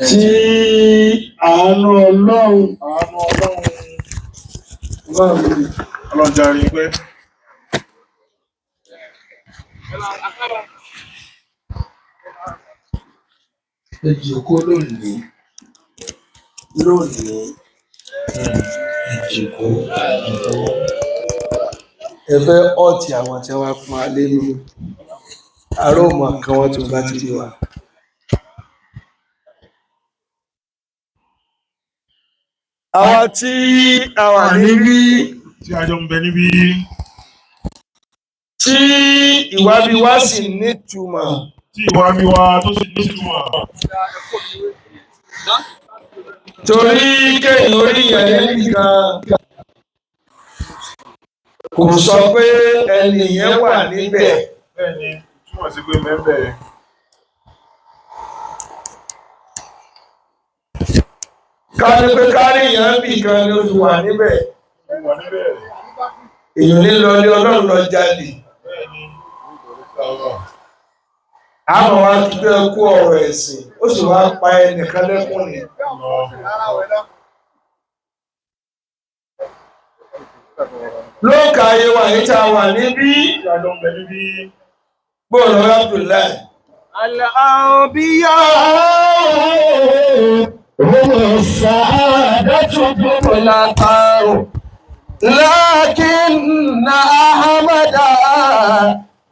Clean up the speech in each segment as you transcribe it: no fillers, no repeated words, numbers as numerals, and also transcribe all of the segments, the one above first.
tí àánú Ọlọ́run ọlọ́njàrí pé ìjòkó lónìí ìjòkó ẹ̀fẹ́ ọ̀tí àwọn tí wọ́n pọn alẹ́ nínú àrómọ̀ kan wọ́n tó bá ti rí wa. Àwọn tí a wà níbí tí a jọ ń bẹ níbí tí ìwà bí wá sì nítumọ̀ tí ìwà bí wá tó sì nítumọ̀ torí kéèyàn orí yẹn nìkan kò sọ pé ẹni yẹn wà níbẹ̀. bẹ́ẹ̀ni túmọ̀ sí pé mẹ́bẹ̀ kárí pé kárí yẹn bì kan ló fi wà níbẹ̀. èèyàn ní lọ ní Ọlọ́run lọ jáde. àmọ́ wá kíkẹ́ kú ọ̀rọ̀ ẹ̀sìn ó sì wá pa ẹnìkan lẹ́kùn ni. ló ka ayé wa yìí tá a wà níbí bóòlù Abdullahi. Al-anbiya hum as-sa'adatu bil-laqaw lakinna Ahmada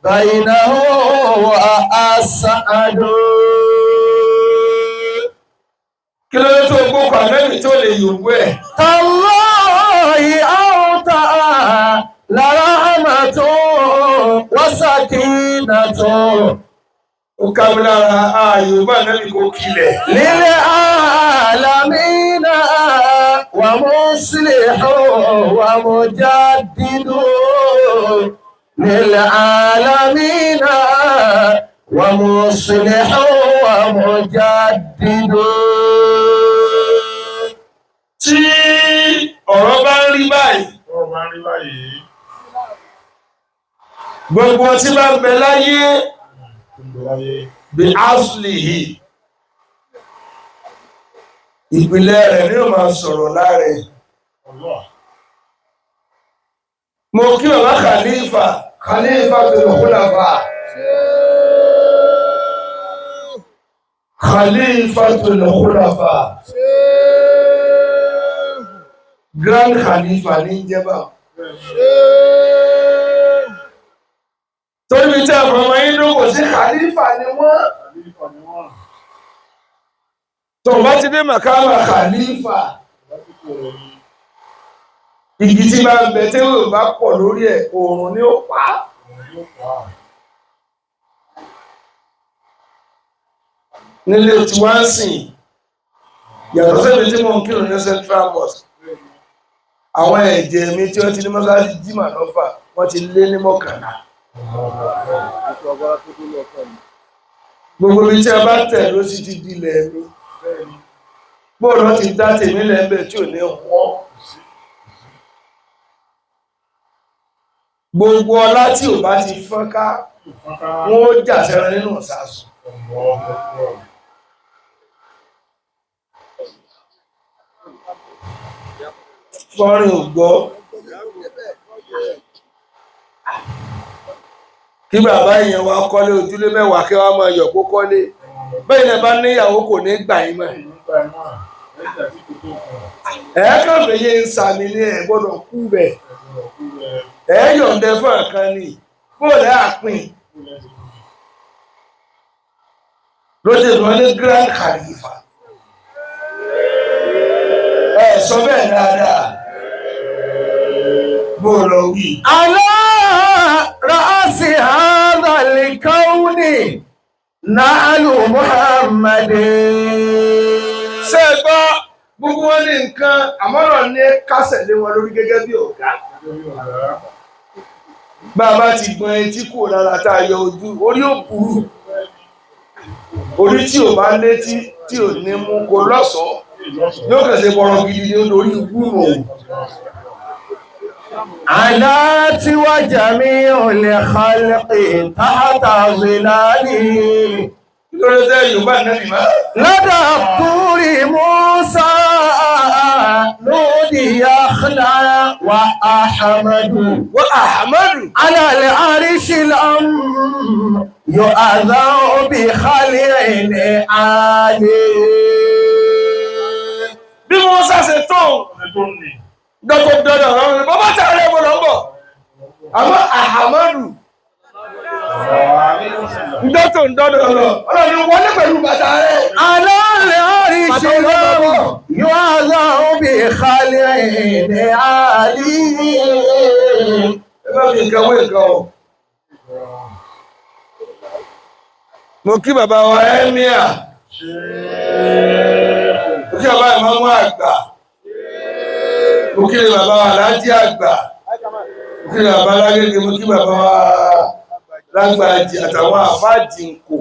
bainahu wa as-sa'adu. kí ló tó gbókò àmẹ́bí tó lè yòówù ẹ̀. Allahi awta la rahmatu wa sakinatu. ó káwé lára ààyò bá àmẹ́bí kò kilẹ̀. Lil alamina wa muslihu wa mujaddidu. Lil alamina wa muslihu wa mujaddidu. tí ọ̀rọ̀ bá ń rí báyìí gbogbo tí bá ń bẹ láyé bí aslihi ìpìlẹ̀ rẹ̀ ni ó máa sọ̀rọ̀ láre. mo kí bàbá Khalifatul Khulafa Khalifatul Khulafa Grand Khalifa ní jẹba torí tí a fọmọ inú kò sí Khalifa ni wọ́n tó bá ti dé màkàmà Khalifa igi tí bá ń bẹ tí ó bá pọ̀ lórí ẹ̀ oòrùn ni ó pa á. nílé tí wọ́n ń sìn yàtọ̀ sẹ́mi tí mo ń kírun ní Central Mosque àwọn ẹ̀jẹ̀ mi tí wọ́n ti ní mọ́sáàsì jimá lọ́fà wọ́n ti lé ní 11. gbogbo ibi tí a bá tẹ̀ ló sì ti dilẹ̀ mi bóòlù ti dá tèmi lẹ́ẹ̀bẹ̀ tí ò ní wọ́n. gbogbo ọlá tí ò bá ti fọ́n ká wọ́n ó jà sẹ́ran nínú ìsásùn. fọ́nrin ò gbọ́ kí bàbá yẹn wá kọ́lé ojúlé 10 kí wọ́n máa yọ̀ kó kọ́lé bẹ́ẹ̀ ni bá níyàwó kò ní gbà yín mọ́. ẹ̀ẹ́kàn fèyí ń sàmì ní ẹ̀ gbọ́dọ̀ kú bẹ̀ ẹ̀ yọ̀ǹdẹ fún ọ̀kan ni bóòlù àpín lóde ìrọ̀lẹ́ Grand Khalifa ẹ̀ sọ bẹ́ẹ̀ dáadáa bóòlù wí. Ala ra'si hadha al-kawni na'lu Muhammadin. ṣé ẹ gbọ́ gbogbo wọn ní nǹkan àmọ́ràn ní kásẹ̀ lé wọn lórí gẹ́gẹ́ bí ọ̀gá. bàbá ti gbọ́n etí kúrò lára tá a yọ ojú orí ò burú orí tí ò bá létí tí ò ní mú kó lọ́sọ̀ọ́ yóò kẹsẹ̀ bọ̀rọ̀ gidi ní olórí gbúrò. علات وجميع الخلق تحت ظلالي lórí tẹ́ Yorùbá nẹ́bí máa لدى الطور موسى نودي يخلع وأحمد wọ́n Ahmadu على العرش الأم يؤذى بخلع عالي bí wọ́n sáṣẹ tó dọ́kọ̀ dọ́dọ̀ ọ̀rọ̀ rẹ̀ bọ́bá tààrẹ ẹ̀bọ̀ lọ́bọ̀ àmọ́ Ahmadu dọ́tò dọ́dọ̀ ọ̀rọ̀ ọlọ́ni wọlé pẹ̀lú bàtà rẹ̀ على العرش الأم يؤذى بخلع عالي ẹgbẹ́ fi nǹkan wé nǹkan o mo kí bàbá wa ẹ́míà mo kí bàbá ìmọ̀mú àgbà mo kí bàbá wa aláàjì àgbà mo kí bàbá lágége mo kí bàbá wa lágbàjì àtàwọn àfáàjì nkò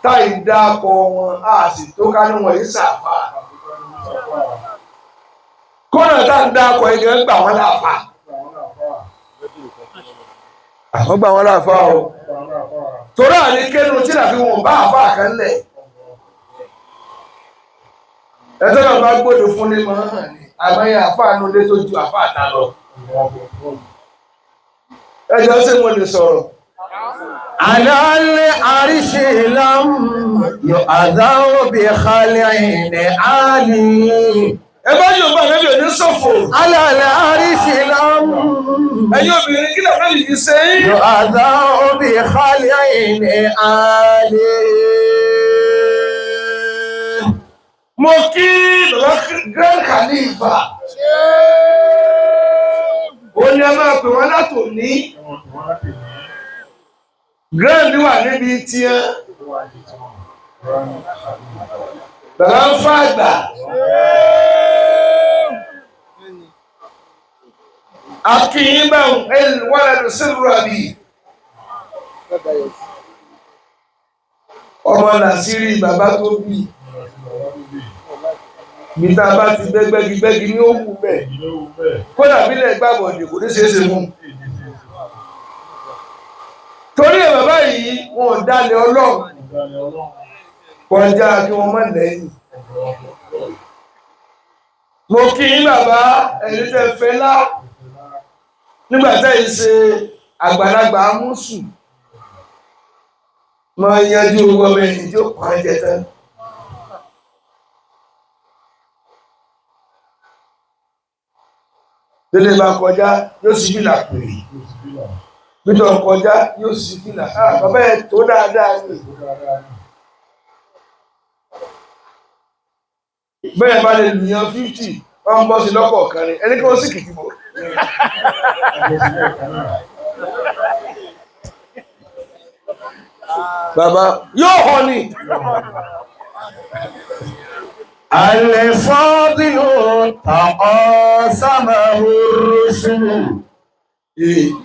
táì dákọ wọn a sì tó ká ní wọn yìí sàfà kọ́nà tá ń dákọ ẹgbẹ́ gbà wọ́n láàfà àwọn gbà wọ́n láàfà o torí àní kénu tí làbí wọn bá àfà kan lẹ̀ ẹjọ́ náà bá gbọ́dọ̀ fún ní mọ́ hàn ní àmọ́yé àfà nú lé tó ju àfà ta lọ ẹjọ́ tí mo lè sọ̀rọ̀ على العرش لم يؤذى بخلع عالي ẹgbẹ́ Yorùbá lẹ́bí òní ṣòfò على العرش لم ẹ̀yin obìnrin kí làbẹ́ yìí fi ṣe yín يؤذى بخلع عالي mo kí bàbá Grand Khalifa ó ní ẹ máa pè wọ́n látò ní Grand wà níbi tí ẹ bàbá ń fà àgbà akíyín báwọn ẹlùwárẹ̀lù sílùú àbí ọmọ Nàsírí bàbá tó bí mìta bá ti gbẹ́gbẹ́gi ní ó wù bẹ́ẹ̀ kódà bílẹ̀ gbàbọ̀dì kò ní ṣeéṣe fún torí ẹ̀ bàbá yìí wọn ò dálẹ̀ Ọlọ́run kọjá kí wọ́n má lẹ́yìn mo kí yín bàbá ẹni tẹ́ fẹ́ lá nígbà tẹ́ yìí ṣe àgbàlagbà amúsù máa yanjú owó ọmọ ẹ̀yìn tí ó kọ́ ẹ̀jẹ̀ tán tẹ́lẹ̀ bá kọjá yóò sí fìlà pèrè bítọ̀ kọjá yóò sí fìlà bàbá ẹ̀ tó dáadáa ní bẹ́ẹ̀ bá lè lùyàn 50 wọ́n bọ́ sí lọ́kọ̀ kan ní ẹni kí wọ́n sì kìkì bò bàbá yóò họ ní الفاضل تقاسمه الرسل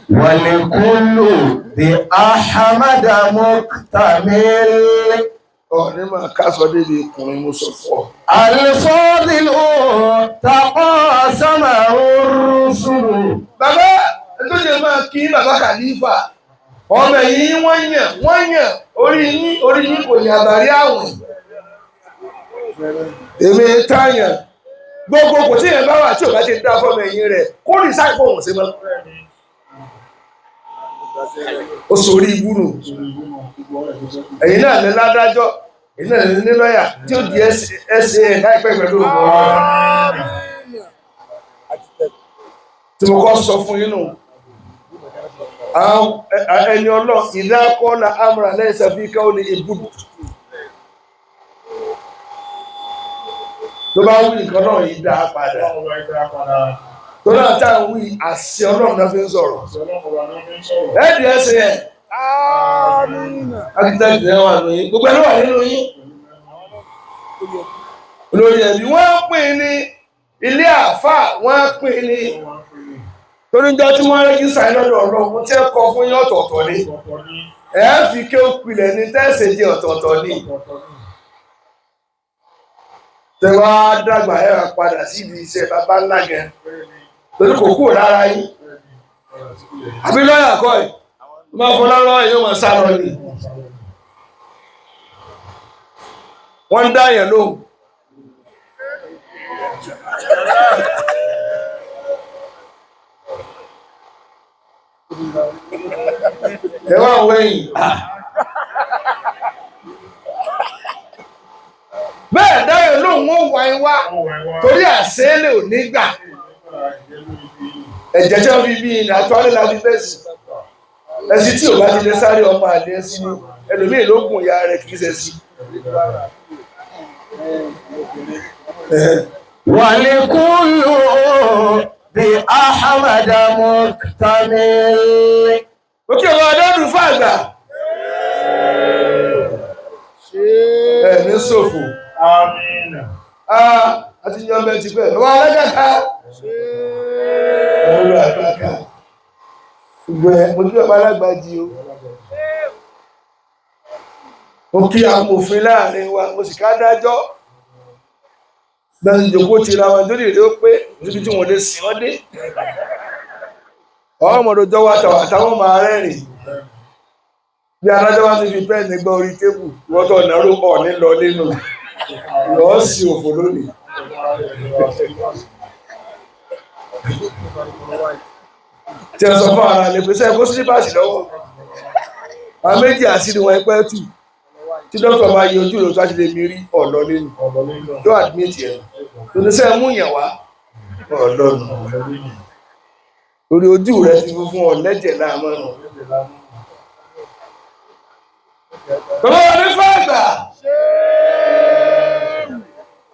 والكل بأحمد مكتمل ní máa kásọ débi ìkùnrin mo sọ fún ọ. الفاضل تقاسمه الرسل bàbá tó jẹ máa kí bàbá Khalifa ọmọ yìí wọ́n yàn orí yín kò ní àbárí àwìn èmi táyàn gbogbo kò tí yẹn bá wà tí ò bá ti dá fọmọ ẹ̀yìn rẹ̀ kó rí sáìpọ̀ wọ̀n sí mọ́ ó sórí ibùnú ẹ̀yin náà ní ládájọ́ ẹ̀yin náà ní lọ́yà tí ó di SAN láìpẹ́ pẹ̀lú ọgbọ̀n tí mo kọ́ sọ fún yín nù ẹni ọlọ́ ìdákọ́lá amúra lẹ́yìn sàfíkà ó ní ibùdó tó bá wí nǹkan náà yìí dá padà tó náà tá à ń wí àṣẹ Ọlọ́run náà fi ń sọ̀rọ̀ ẹ̀ẹ́dì ẹ̀sẹ̀ yẹn akitẹ́kì náà wà lóyún gbogbo ẹni wà nínú yín olórí ẹ̀bí wọ́n pín ní ilé àáfàá wọ́n pín ní torí jọ tí wọ́n rẹ́gí sáì lọ́dọ̀ Ọlọ́run tí ẹ kọ fún yín ọ̀tọ̀ọ̀tọ̀ ni ẹ̀ fi ké òpìlẹ̀ ní tẹ́sẹ̀ jẹ́ ọ̀tọ̀ọ̀tọ̀ ni tẹwà dàgbà ẹ̀rọ padà síbi iṣẹ́ bàbá ńlá gẹ torí kò kúrò lára yín àbí lọ́yà kọ́ ẹ̀ máa fọ́ lọ́rọ́ yóò máa sá lọ ni wọ́n ń dá yẹn lóhùn. ẹ wá wẹ̀yìn bẹ́ẹ̀ dá yẹn lóhùn wọ́n wá ẹ wá torí àṣẹ́lẹ̀ ò ní gbà ẹ̀jẹ̀ tí wọ́n fi bí ní àtúwálé la fi bẹ́ẹ̀ sí ẹsí tí ò bá ti lè sáré ọmọ àlè sí ni ẹlòmíì ló gùn ìyá rẹ̀ kì í ṣe sí. ولكل بأحمد مكتمل. Òkè ọba Adọ́dún fàgbà. Ẹ̀mí ṣòfò. Àmín. Àti yan bẹ́ẹ̀ ti bẹ́ẹ̀. Ọba alágàká. Ọba alágàká. Ṣùgbọ́n mo kí ọba alágbàjì o. Mo kí amòfin láàrin wa, mo sì ká dájọ́. Gbàǹjòkó ti ra wọn lórí ìrẹ́ ó pé níbi tí wọ́n lè sìn wọ́n dé. Ọmọdé jọ wá tàwọn máa rẹ́rìn. Bí adájọ́ wá ti fi pẹ́ẹ̀nì gbọ́ orí tébù, wọ́n tọ́ ọ̀nàrú ọ̀ nílọ nínú. Lọ́ọ́ sí òfò lónìí. Tí ẹ sọ fún ara lè pèsè ẹ̀kọ́ sílípàsì lọ́wọ́. Àwọn méjì àṣírí wọn ẹgbẹ́ tù. Tí dókítà bá yẹ ojú ìròtú àti lè mi rí ọ̀lọ́ nínú. Yóò àdmìtì ẹ̀. Tòníṣẹ́ mú yàn wá ọ̀lọ́nu. Orí ojú rẹ̀ ti funfun ọ̀lẹ́jẹ̀ láàmọ́ nù. Bàbá wa ní fàgbà.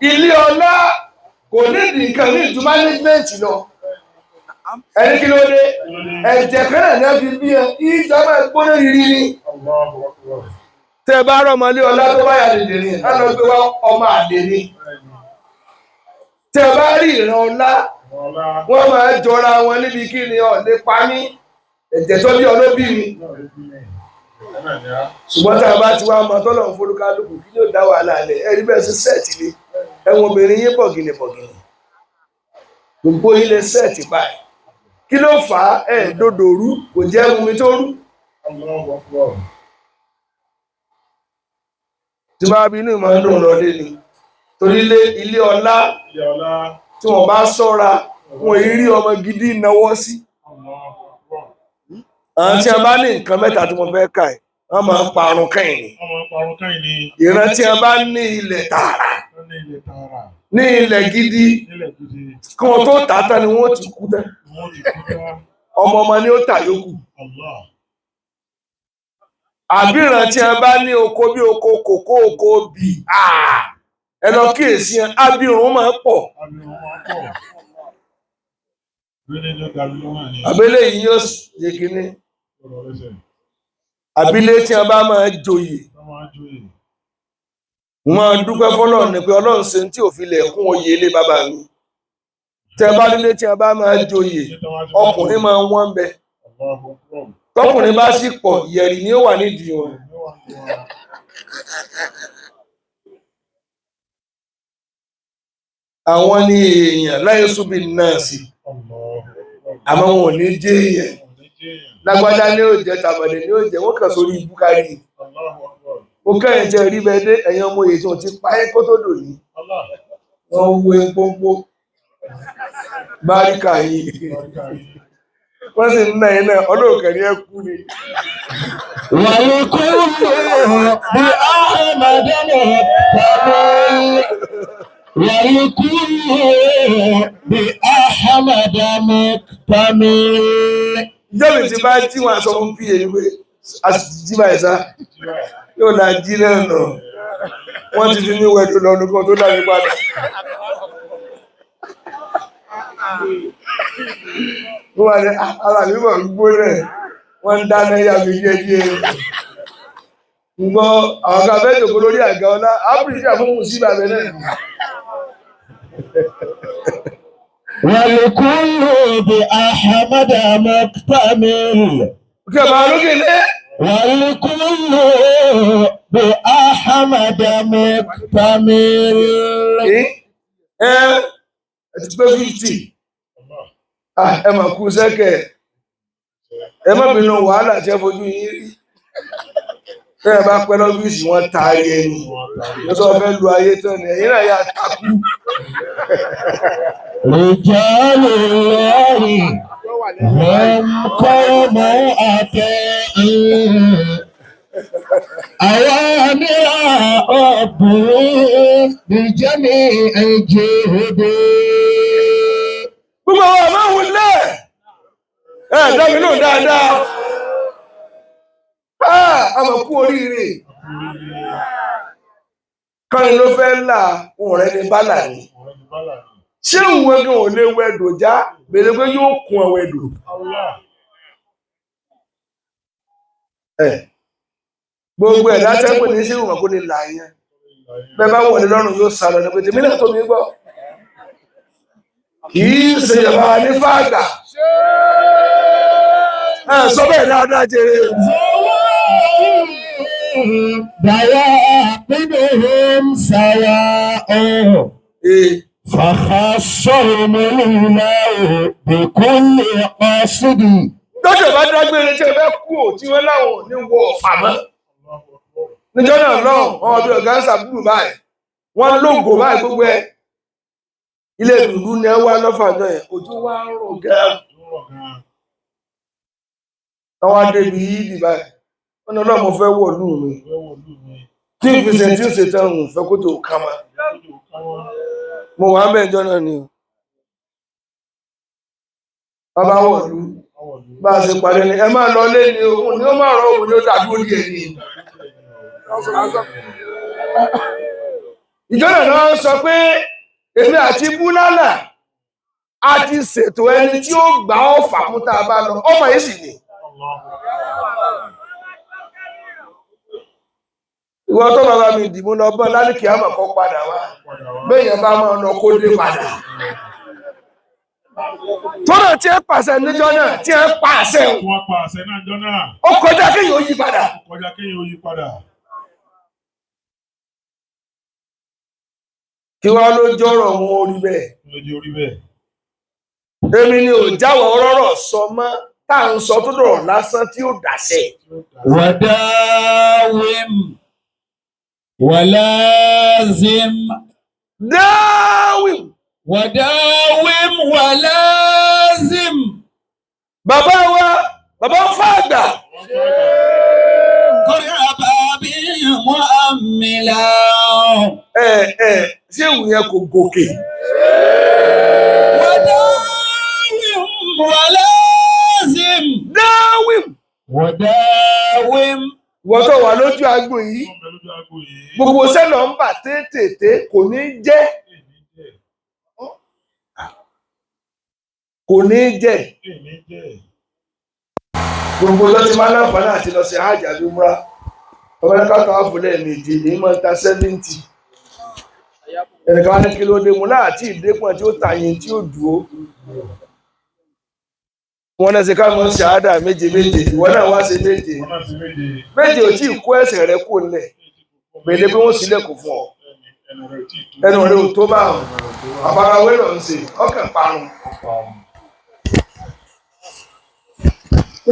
Ilé ọlá kò ní nǹkan ní ìjú mánéjìmẹ́ǹtì lọ. Ẹni kí ló dé? Ẹ̀jẹ̀ kan náà ní a fi bí ẹ, ìjọba ìgbóná rírí ni. Tẹ́ bá rọ́mọ ilé ọlá tó bá yà dèdè ní, á lọ gbé wá ọmọ àdè ni. Tẹ́ bá rí ìran ọlá, wọ́n máa jọra wọn níbi kí ni ọ̀lẹ́ pa ní ẹ̀jẹ̀ tó bí ọlọ́bí mi. Ṣùgbọ́n tá a bá ti wá mọ tọ́lọ̀ ń forúkálùkù kí ló dá wàhálà lẹ̀ ẹ̀rí bẹ́ẹ̀ sí sẹ́ẹ̀tì ni ẹ̀wọ̀n obìnrin yín bọ̀gìnì bọ̀gìnì. Gbogbo yín lè sẹ́ẹ̀tì báyìí. Kí ló fà á dòdò rú kò jẹ́ mumi tó rú. Tí máa bí inú ìmọ̀ ń dùn lọlé ni. Torí ilé ọlá tí wọ́n bá ṣọ́ra wọn rí ọmọ gidi náwó sí. Àwọn tí a bá ní nǹkan mẹ́ta tí mo fẹ́ kà ẹ̀ wọ́n máa ń parun kẹ́yìn ni. Ìran tí a bá ní ilẹ̀ tààrà ní ilẹ̀ gidi kí wọ́n tó tà tán ni wọ́n ti kú tán. Ọmọ ni ó tà yókù. Àbí ìran tí a bá ní oko bí oko kòkó oko bì ẹ lọ kíyèsí ẹ abirùn máa ń pọ̀. Abẹ́lé yìí yóò ṣe kínní. Àbílé tí a bá máa joyè. Wọ́n dúpẹ́ fọ́lọ́run ní pé Ọlọ́run ṣe tí ò fi lẹ̀ kún oyè ilé bàbá mi. Tẹ́ bá nílé tí a bá máa joyè, ọkùnrin máa wọ́n bẹ. Tọkùnrin bá sì pọ̀, yẹ̀rì ni ó wà nídìí wọn. Àwọn ni èèyàn láyé súbì náà sí. Àmọ́ wọn ò ní jẹ́ èèyàn. Lágbádá ní ó jẹ́ tàbàdé ní ó jẹ́ wọ́n kàn sórí ibú kárí. Ó kẹ́yìn tẹ́ rí bẹ́ẹ̀ dé ẹ̀yàn ọmọ èyí tí wọ́n ti páyé kó tó dò ní. Wọ́n wo epo báríkà yìí. Wọ́n sì ń ná iná ọlọ́ọ̀kẹ́ ní ẹkú ni. ولكل بأحمد مكتمل. ولكل بأحمد مكتمل. Ìjọba ti bá jí wọn aṣọ fún pí èyí pé a sì ti jí báyìí sá. Yóò náà jí náà nà. Wọ́n ti fi ní wẹ̀dù lọ́nu kan tó dábí padà. Wọ́n wà ní ara mi mọ̀ gbóná. Wọ́n ń dáná yá mi díẹ̀díẹ̀. Ǹgbọ́ àwọn kan fẹ́ jòkó lórí àga ọlá, ápùlìjà fún mùsíbà bẹ̀ náà. ولكل بأحمد مكتمل. Kí ọba lókè lé. ولكل بأحمد مكتمل. Ẹ ti pé 50. Ẹ mà kú sẹ́kẹ̀. ẹ má bínú wàhálà tí ẹ fojú yín rí bẹ́ẹ̀ bá pẹ́ lọ́fíìsì wọn taari ẹni ló sọ fẹ́ lu ayé tán ni ẹ̀yin náà yà takú. رجال الله هم قوم أطيعون أوامر ربهم بجميع جهدهم. gbogbo àwọn ọmọ òun lẹ̀ dábì náà dáadáa àmọ̀ kú oríire kọ́ni ló fẹ́ là òun rẹ̀ ní bálà ni ṣé òun ẹgbẹ́ òun lè wẹ̀dò já bèrè pé yóò kun ọ̀wẹ̀dò. gbogbo ẹ̀dá tẹ́kùn ní sí ìwọ̀n kó lè là yẹn bẹ́ẹ̀ bá wọlé lọ́rùn yóò sá lọ ní pé tèmi náà tó mi gbọ́ kì í ṣe ìjọba ní fàgbà sọ bẹ́ẹ̀ dáadáa jẹrẹ. دواعبهم سواء فخصهم الله بكل قصد. dọ́jọ́ bá dágbére tí ẹ fẹ́ kú ò tí wọ́n láwọn ní wọ ọ̀fà mọ́ níjọ́ náà lọ́hùn ọmọ bíi ọ̀gá ń sàbúrù báyìí wọ́n lóògò báyìí gbogbo ẹ̀ ilé ìlú ni ẹ wá lọ́fà náà ẹ̀ ojú wa ń rò gan-an àwọn adébí yìí dì báyìí wọ́n ní ọlọ́mọ fẹ́ wọ̀ lù mí tí ìfisẹ̀ tí ó ṣe tán òun fẹ́ kó tó ká ma mo wà ń bẹ̀ ìjọ náà ni o bàbá wọ̀ lù bá a ṣe parí ni ẹ máa lọ lé ní òun ni ó máa rọ òun ló dàdúró díẹ̀ ni ìjọba náà sọ pé èmi àti búlálà a ti ṣètò ẹni tí ó gbà ọ́ fàmú tá a bá lọ ọmọ yìí sì ni ìwọ tó bàbá mi dìbò lọ bọ́ lálùkì àmọ̀ kọ́ padà wá béèyàn bá máa lọ kó dé padà tọ́nà tí ẹ pàṣẹ níjọ́ náà tí ẹ pàṣẹ ó kọjá kéèyàn ó yí padà. kí wá ló jọrọ wọn orí bẹ́ẹ̀ èmi ni ò jáwọ́ ọ̀rọ̀ sọ mọ́ tá à ń sọ tó dọ̀rọ̀ lásán tí ó dàṣẹ. وداوم ولازم dáwìm. وداوم ولازم. bàbá wa bàbá ń fa àgbà. قرب مؤملا. ṣé ìwù yẹn kò gòkè. وداوم ولازم. dáwìm. وداوم. ìwọ tó wà lójú agbo yìí gbogbo sẹ́nà ń bà tètè kò ní jẹ́ gbogbo lọ́tí máa láǹfààní àti lọ sí hajj àbí umra ọmọ ẹ̀ka kan àfọlẹ́ méje ní mọ́ ta 70 ẹnìkan wá ní kí ló dé mu láti ìdẹ́pọ̀ tí ó tàyìn tí ó dúró wọn náà ṣe ká mọ́ ṣàádà méje ìwọ náà wá ṣe méje ò tí ì kó ẹsẹ̀ rẹ kó lẹ̀ gbèdé bí wọ́n sílẹ̀ kò fún ọ ẹnu rẹ ò tó bá ọ àfarawé lọ ń ṣe ọkàn parun.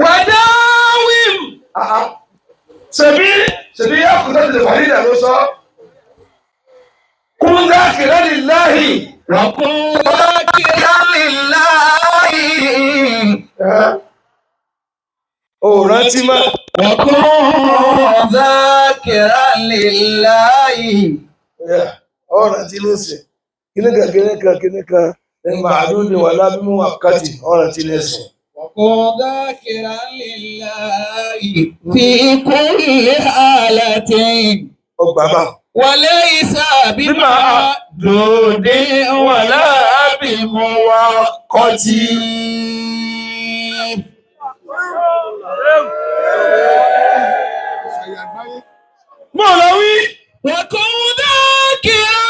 wàdáwìm ṣèbí yá kùtà tìlẹ̀ fàrídà ló sọ kún zákìrá lillahi وكن ذاكرا لله. ò rántí mọ́. وكن ذاكرا لله. ò rántí lẹ́sìn kíníkan màálùú wà lábímú wákàtí ò rántí lẹ́sìn. وكن ذاكرا لله في كل حالة. ọgbà bá. وليس بمعدود ولا بمؤقت. mo lọ wí. وكن ذاكرا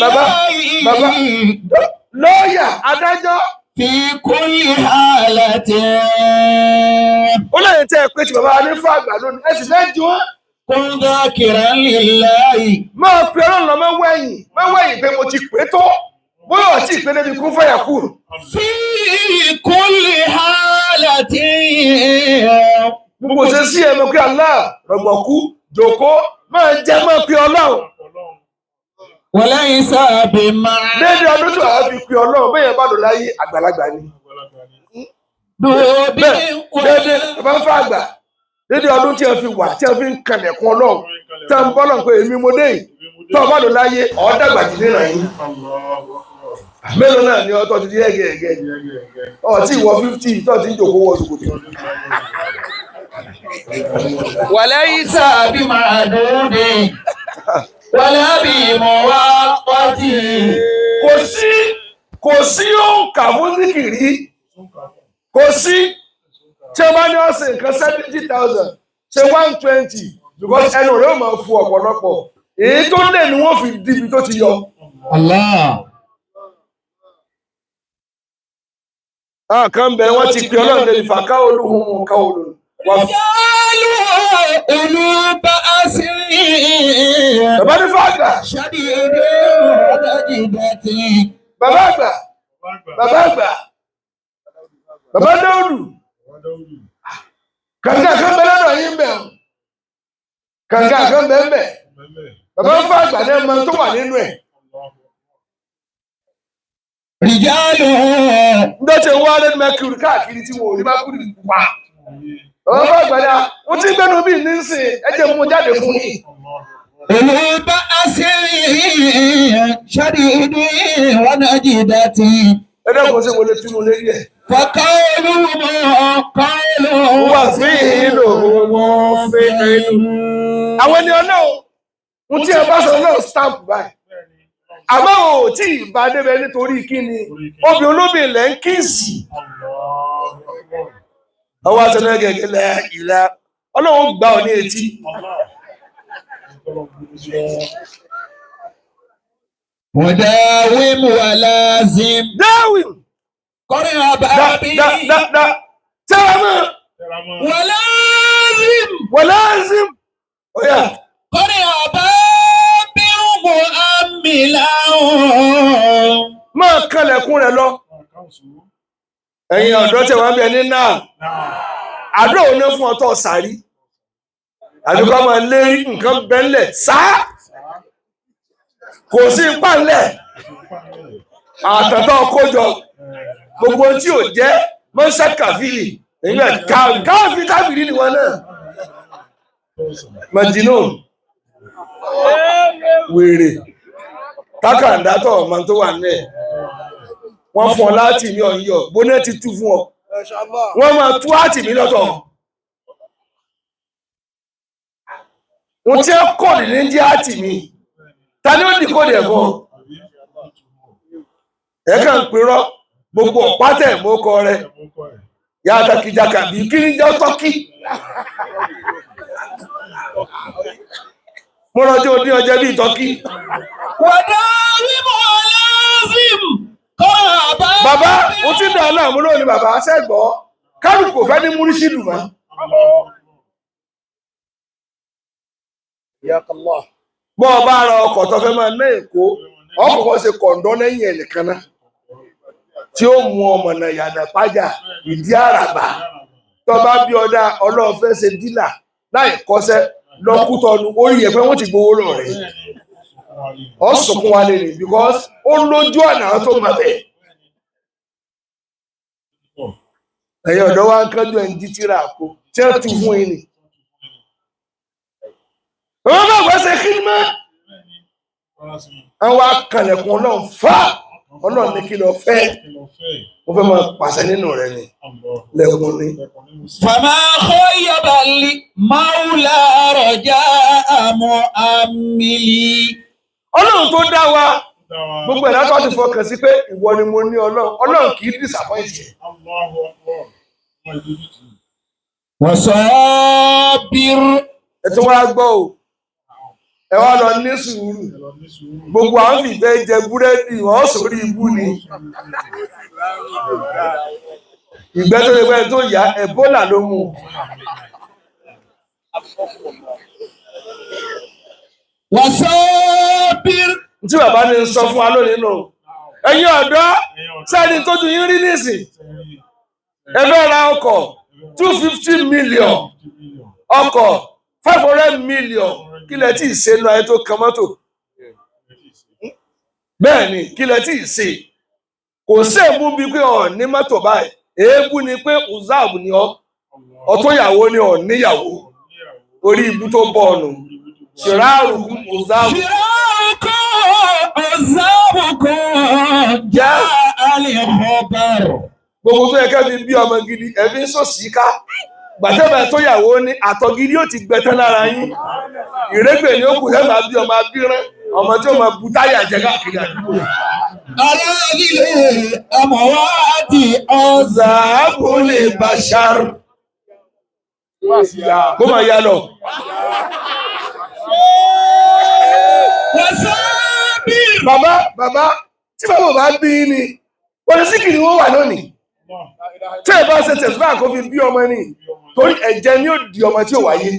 bàbá لله lọ́ọ̀yà adájọ́ في كل حالة. ó lẹ́yìn tẹ́ ẹ pé tí bàbá ní fún àgbà lónìí ẹ sì fẹ́ ju wọn. كن ذاكرا لله. máa pe ọlọ́run lọ mẹ́wẹ́yìn pé mo ti pè é tó. bóyá ọtí ìpele bí kún fẹ́yà kú في كل حالة gbogbo ṣe sí ẹmọ pé Allah rọ̀gbọ̀kú jòkó máa jẹ́ máa pe ọlọ́run وليس بمعنى déédéé ọdún tí wàá fi pe ọlọ́run bẹ́ẹ̀ bá lò láyé àgbàlagbà ni déédéé bàbá ń fa àgbà déédéé ọdún tí ẹ fi wà tí ẹ fi ń kànlẹ̀kùn ọlọ́run tí ẹ ń bọ́ lọ́n pé èmi mo dé yìí tó o bá lò láyé ọ̀ọ́dàgbà jìnnì náà yín mélòó náà ni ọtọ́ ti di ẹ̀gẹ̀ẹ̀gẹ̀ ọtí ìwọ 50 tó ti ń jòkó wọ ṣòkòtò. وليس بمعدود ولا بمواقت kò sí òǹkà fún zikiri kò sí tí o bá ní ọ̀sẹ̀ nǹkan 70,000 ṣe 120 because ẹnu rẹ̀ ó máa fu ọ̀pọ̀lọpọ̀ èyí tó lè ní wọ́n fi dìbì tó ti yọ. الله kan bẹ̀ wọ́n ti pe ọlọ́run lè fà ká olúhun ká olùn wà fún. أولو بأس bàbá ní fàgbà شديد وجدة bàbá àgbà bàbá àgbà bàbá dáúdù kàǹgà kan bẹ lọ́dọ̀ yín bẹ̀ kàǹgà kan bẹ̀ ń bẹ̀ bàbá ń fàgbà ní ẹmọ tó wà nínú ẹ̀. رجال ndọ́tẹ̀ wá lẹ́nu mẹ́kìrì káàkiri tí wọ́n ò rí mákùrì pa. bàbá ń fàgbà ní wọ́n ti gbẹ́nu bí nísìn ẹ̀jẹ̀ mú jáde fún yìí. أولو بأس شديد وجدة ẹ dẹ́kun sí wọlé túnú lérí ẹ̀. فقالوا قالوا wà sí ìlò wọn fẹ́ ìlú. àwọn ènìyàn náà ń tí ẹ bá sọ náà stamp báyìí. àmọ́ ò tí ì bá débẹ̀ nítorí kíni obì olóbìn lẹ́ ń kíìsì. ọwọ́ àtẹnudẹ́ gẹ̀gẹ́ lẹ́ ìlà ọlọ́run gbà ọ ní etí. وداوم ولازم dáwìn قرئ بابي tẹ́lẹ̀ mọ́ ولازم wọ̀lázìm ọ̀yà قرئ بابي مؤملا máa kalẹ̀kùn rẹ̀ lọ. ẹ̀yin ọ̀dọ́ tẹ̀ wá ń bẹ ní náà àdó òun ní fún ọtọ́ sàárì àdúgbò máa lé nǹkan bẹ́ńlẹ̀ sáà kò sí ipá ńlẹ̀ àtàtà ọkọjọ gbogbo tí ò jẹ́ mọ́ṣá kàfíì nígbà káàfí tábìlì ni wọn náà màjínú wèrè tákàndátọ̀ ọmọ tó wà náà wọ́n fún ọ láti ní ọ̀yọ́ bóná ti tú fún ọ wọ́n máa tú àti mi lọ́tọ̀ wọ́n tí ó kọ̀dì ní jẹ́ àti mi ta ni ó dì kọ̀dì ẹ̀fọ́ ẹ̀ka ń pèrọ gbogbo ọ̀pátẹ̀ mọ́kọ rẹ̀ yá takìjàkà bí kí ní jẹ́ tọ́kì mo rọjò ní ọjọ́ bí tọ́kì. وداوم ولازم قرئ بابي bàbá mo ti dà náà mo lóò ní bàbá sẹ́gbọ́ kálukú fẹ́ ní múrísìlù mọ́. bọ́ ọ bá ra ọkọ̀ tó fẹ́ máa ná èkó ọkọ̀ ṣe kọ̀ǹdọ́ lẹ́yìn ẹnìkan náà tí ó mú ọmọ náà yànà pájà ìdí àràbà tó bá bí ọdá ọlọ́ọ̀fẹ́ ṣe dílà láì kọ́ṣẹ́ lọ́kútọ́nu orí ẹ̀fẹ́ wọ́n ti gbowó lọ rẹ̀ ọ sọkún wa lè rìn because ó lójú ọ̀nà tó máa bẹ̀. ẹ̀yin ọ̀dọ́ wa ń kánjú ẹ̀ ń jí tíra àpò tí wọ́n tu fún yín ni. wọ́n bá wọ́n ṣe kí ni mọ́. àwọn akànlẹ̀kùn ọlọ́run fà ọlọ́run ní kí lọ fẹ́ mo fẹ́ máa pàṣẹ nínú rẹ̀ ni lẹ́kùn ni. فما خيب المولى رجاء مؤملي ọlọ́run tó dá wa gbogbo ẹ̀dá tó ti fọkàn sí pé ìwọ ni mo ní ọlọ́run kì í disappoint ẹ̀. وصابر ẹ tún wá gbọ́ o ẹ wá lọ ní sùúrù gbogbo àwọn fìgbẹ́ jẹ búrẹ́dì wọ́n sórí ibú ni ìgbẹ́ tó lè pẹ́ tó yá Ebola ló mú وصابر tí bàbá ní sọ fún wa lónìí nù ẹ̀yin ọ̀dọ́ sẹ́ni tó tún yín rí nísìn ẹ fẹ́ ra ọkọ̀ 250 million ọkọ̀ 500 million kí lẹ tí ì ṣe nu ayé tó kan mọ́tò bẹ́ẹ̀ ni kí lẹ tí ì ṣe kò sẹ́ẹ̀mú bíi pé ọ̀ ní mọ́tò báyìí èébú ni pé uzab ni ọ̀tọ́yàwó ni ọ̀ níyàwó orí ibú tó bọ̀ ọ̀nù ṣìráàrùkún uzab. já alẹ́kọ̀ọ́bàrọ̀. gbogbo tó yẹ kẹ́mi bí ọmọ gidi ẹ̀mí sòsì ká gbàtẹ́bẹ̀ tó yàwó ní àtọ̀ gidi ó ti gbẹ̀tẹ́ lára yín ìrẹ́gbẹ̀ ni ó kù ẹ̀ máa bí ọmọ abírán ọmọ tí ó máa bu táyà jẹ káàkiri àdúgbò. aláàbílẹ̀ àmọ̀wádì ọ̀zàbùlì bashar kó máa yá lọ. bàbá tí bàbá bá bí ní onísìkì ni wọ́n wà lónìí tí ẹ bá ṣe tẹ̀síwá kó fi bí ọmọ ní torí ẹ̀jẹ̀ ni ó di ọmọ tí ó wáyé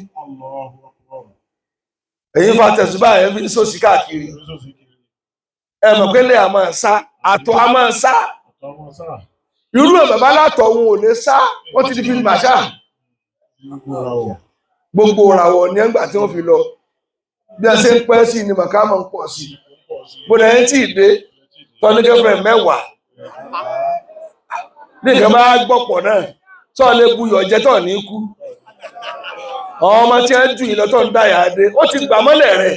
èyí fa tẹ̀síwá ẹ̀ fi sósì káàkiri ẹ mọ̀ pé lè àmọ́ sá àtọ̀ àmọ́ sá irú ẹ̀ bàbá látọ̀ òun ò lè sá wọ́n ti di fi màṣá gbogbo ràwọ̀ ní ẹgbà tí wọ́n fi lọ bí ẹ ṣe ń pẹ́ sí ni màkà máa ń pọ̀ sí bó dẹ̀ ẹ́ tí ì dé tọ́ni gẹ́fẹ̀rẹ̀ 10 ní ìkan bá gbọ́pọ̀ náà tọ́ lè buyọ̀ jẹ́ tọ́ ní kú ọmọ tí wọ́n jù ìlọ́tọ̀ ń dáyà dé ó ti gbà mọ́lẹ̀ rẹ̀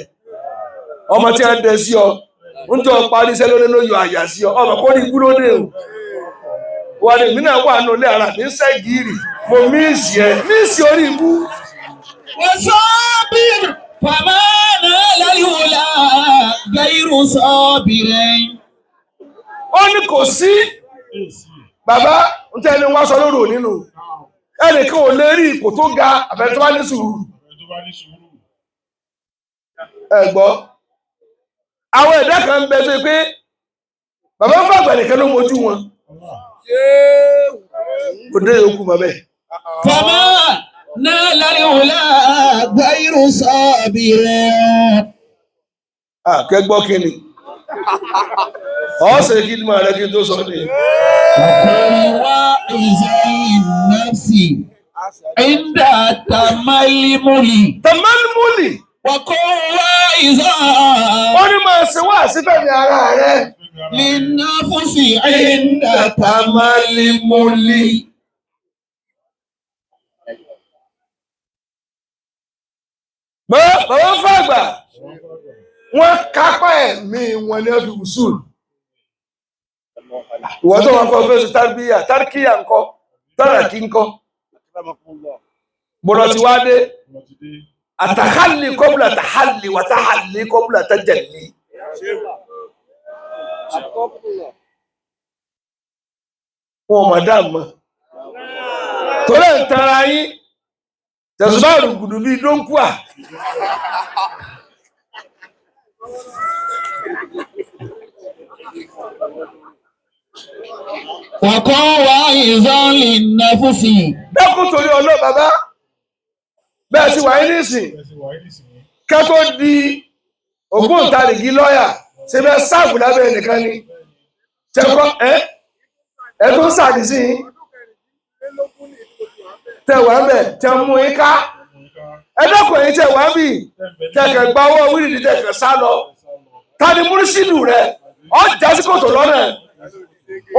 ọmọ tí wọ́n dẹ sí ọ ń jọ parí iṣẹ́ lórí ló yọ àyà sí ọ ọmọ kó ní ikú lóde o wà ní ìmínà wà nù lé ara mi ń sẹ́gìrì mo míìsì orí ikú. وصابر فما نال الهلا غير صابر. ó ní kò sí bàbá ń tẹ́ ẹni wá sọ lóru nínú ẹnìkan ò lè rí ipò tó ga àbẹ̀rẹ̀ tó bá ní sùúrù. ẹ gbọ́ àwọn ẹ̀dá kan ń bẹ tó pé bàbá ń fàgbà nìkan ló mojú wọn kò dé yòókù mọ́ bẹ́ẹ̀. فما نال الهلا غير صابر. kẹgbọ́ kí ni ọ̀sẹ̀ kí ni máa rẹ kí n tó sọ ní. وواعظ النفس عند تململ. tẹmẹ́lmúlì وواعظ wọ́n ní máa ṣe wá sífẹ̀mí ara rẹ̀ للنفس عند tẹmẹ́lmúlì. bàbá ń fàgbà wọ́n kápá ẹ̀mí wọn ní ẹ̀fì wùsùn ìwọ́n tó wọn kọ́ fẹ́ sí tarbíyà tárkíyà ńkọ́ táràkí ńkọ́ bọ̀rọ̀ ti wá dé àtàhálì kọ́bùlà tàhálì wà tàhálì kọ́bùlà tàjẹ̀lì. wọn mọ̀ dáàmọ́ torí ẹ̀ ń tara yín tẹ̀sùbá rùgùdù bíi dóńkùà. وواعظ للنفس. dákun torí ọlọ́ bàbá bẹ́ẹ̀ ti wáyé nísìn ká tó di ògbóǹtarìgì lọ́ọ̀yà ṣe bẹ́ẹ̀ sáàbù lábẹ́ ẹnìkan ni tẹ́kọ́ ẹ tó ń sàdí sí i tẹ̀wá ń bẹ̀ tẹ̀ mú yín ká ẹ dákun ẹ̀yìn tẹ̀wá ń bì tẹ̀kẹ̀ gba owó wíìlì tẹ̀kẹ̀ sá lọ ta ni múrísìlù rẹ ọjà sí kòtò lọ́nà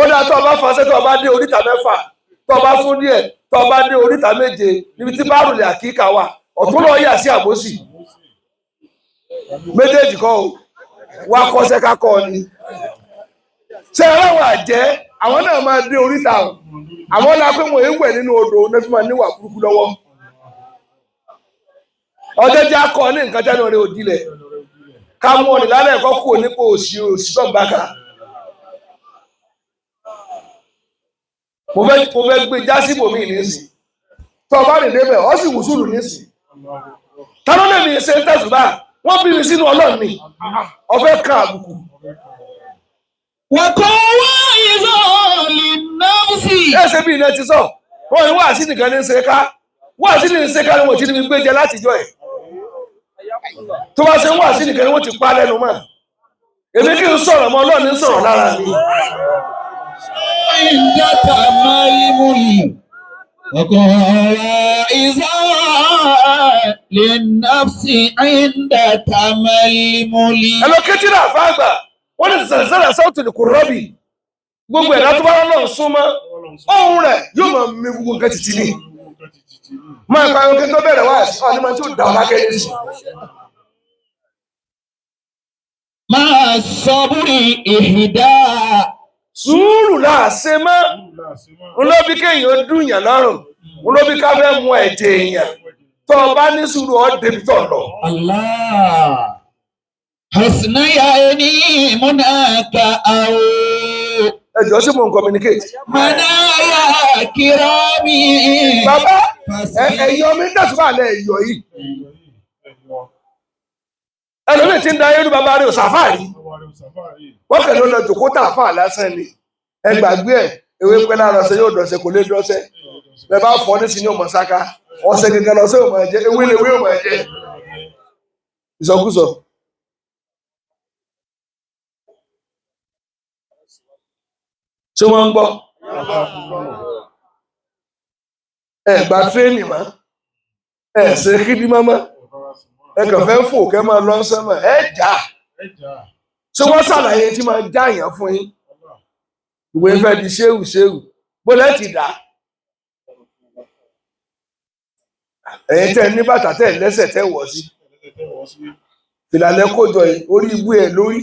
ó dáa tó o bá fọṣẹ tó o bá dé oríta 6 tó o bá fún díẹ̀ tó o bá dé oríta 7 níbi tí bárùlẹ̀ àkíkà wà ọ̀tún lọ́ọ́ yà sí àbòsí méjèèjì kọ́ o wá kọ́ṣẹ́ ká kọ́ ni ṣé ẹlẹ́wọ̀n àjẹ́ àwọn náà máa dé oríta o àwọn náà pé wọn èèwẹ̀ nínú odò nẹ́fí máa níwà burúkú lọ́wọ́ ọjọ́ jẹ́ akọ ní nǹkan tẹ́nu rẹ̀ òdìlẹ̀ ká mú ọ̀nì lálẹ́ ẹ̀kọ́ kúrò nípò òsì tó gbàgà. mo fẹ́ gbé jásíbò mi nísìn tó o bá rìn débẹ̀ ọ sì wùsùlù nísìn tánú lè mi ṣe ń tẹ̀sùbà wọ́n bí mi sínú ọlọ́run ni ọfẹ́ kan àbùkù. وواعظ للنفس. ẹ ṣe bí iná ti sọ wọn ni wàásì nìkan ní ṣe ká wàásì ní ṣe ká ni wọn ti ní mi gbé jẹ látijọ́ ẹ̀ tó bá ṣe ń wàásì nìkan ni wọ́n ti pa lẹ́nu mọ́ èmi kì í sọ̀rọ̀ mọ́ Ọlọ́run ní sọ̀rọ̀ lára mi. عند تململ وقائزا للنفس عند تململ. ẹ lọ kéjìlá àfáàgbà wọ́n ní zàzàrà sáwùtì lè kó rọ́bì gbogbo ẹ̀dá tó bá lọ́nà súnmọ́ ohun rẹ̀ yóò máa mi gbogbo nǹkan títí ní máa ń pariwo kí n tó bẹ̀rẹ̀ wá sí ọ ní ma tí ó dà ọ́ lákẹ́lẹ́ sí. مع الصبر إهدى sùúrù láàṣẹ mọ́ olóbi kéèyàn dùnyàn lọ́rùn olóbi ká fẹ́ mú ẹ̀jẹ̀ èèyàn tó o bá ní sùúrù ọ́ débi tó lọ. الله حسن يعيني مناك أو ẹjọ́ sí mo ń communicate. منايا كرامي. bàbá ẹ̀yọ́ mi tẹ̀síwá lẹ̀ ẹ̀yọ́ yìí ẹlòmíì ti ń da ayélu bàbá rẹ̀ òsàfáàrí wọ́n kẹ̀ ló lọ jòkó tààfà lásán ni ẹ gbàgbé ẹ̀ ewé pẹ́ lára ọ̀sẹ̀ yóò dọ̀sẹ̀ kò lè dọ́sẹ̀ bẹ́ẹ̀ bá fọ́ ní sinmi ọmọ sáká ọ̀sẹ̀ gẹ́gẹ́ lọ́sẹ̀ ọmọ ẹ̀jẹ̀ ewé lewé ọmọ ẹ̀jẹ̀ ìsọkúsọ. tí wọ́n ń gbọ́ ẹ gba tírénì mọ́ ẹ ṣe kídí mọ́mọ́ ẹ kàn fẹ́ fò kẹ́ máa lọ sẹ́mọ̀ ẹ jà tí wọ́n ṣàlàyé tí máa já èèyàn fún yín ìwé fẹ́ di ṣéwù bó lẹ́ẹ̀tì dá ẹ̀yin tẹ́ ní bàtà tẹ́ lẹ́sẹ̀ tẹ́ wọ̀ sí fìlàlẹ́ kójọ orí ibú ẹ̀ lórí.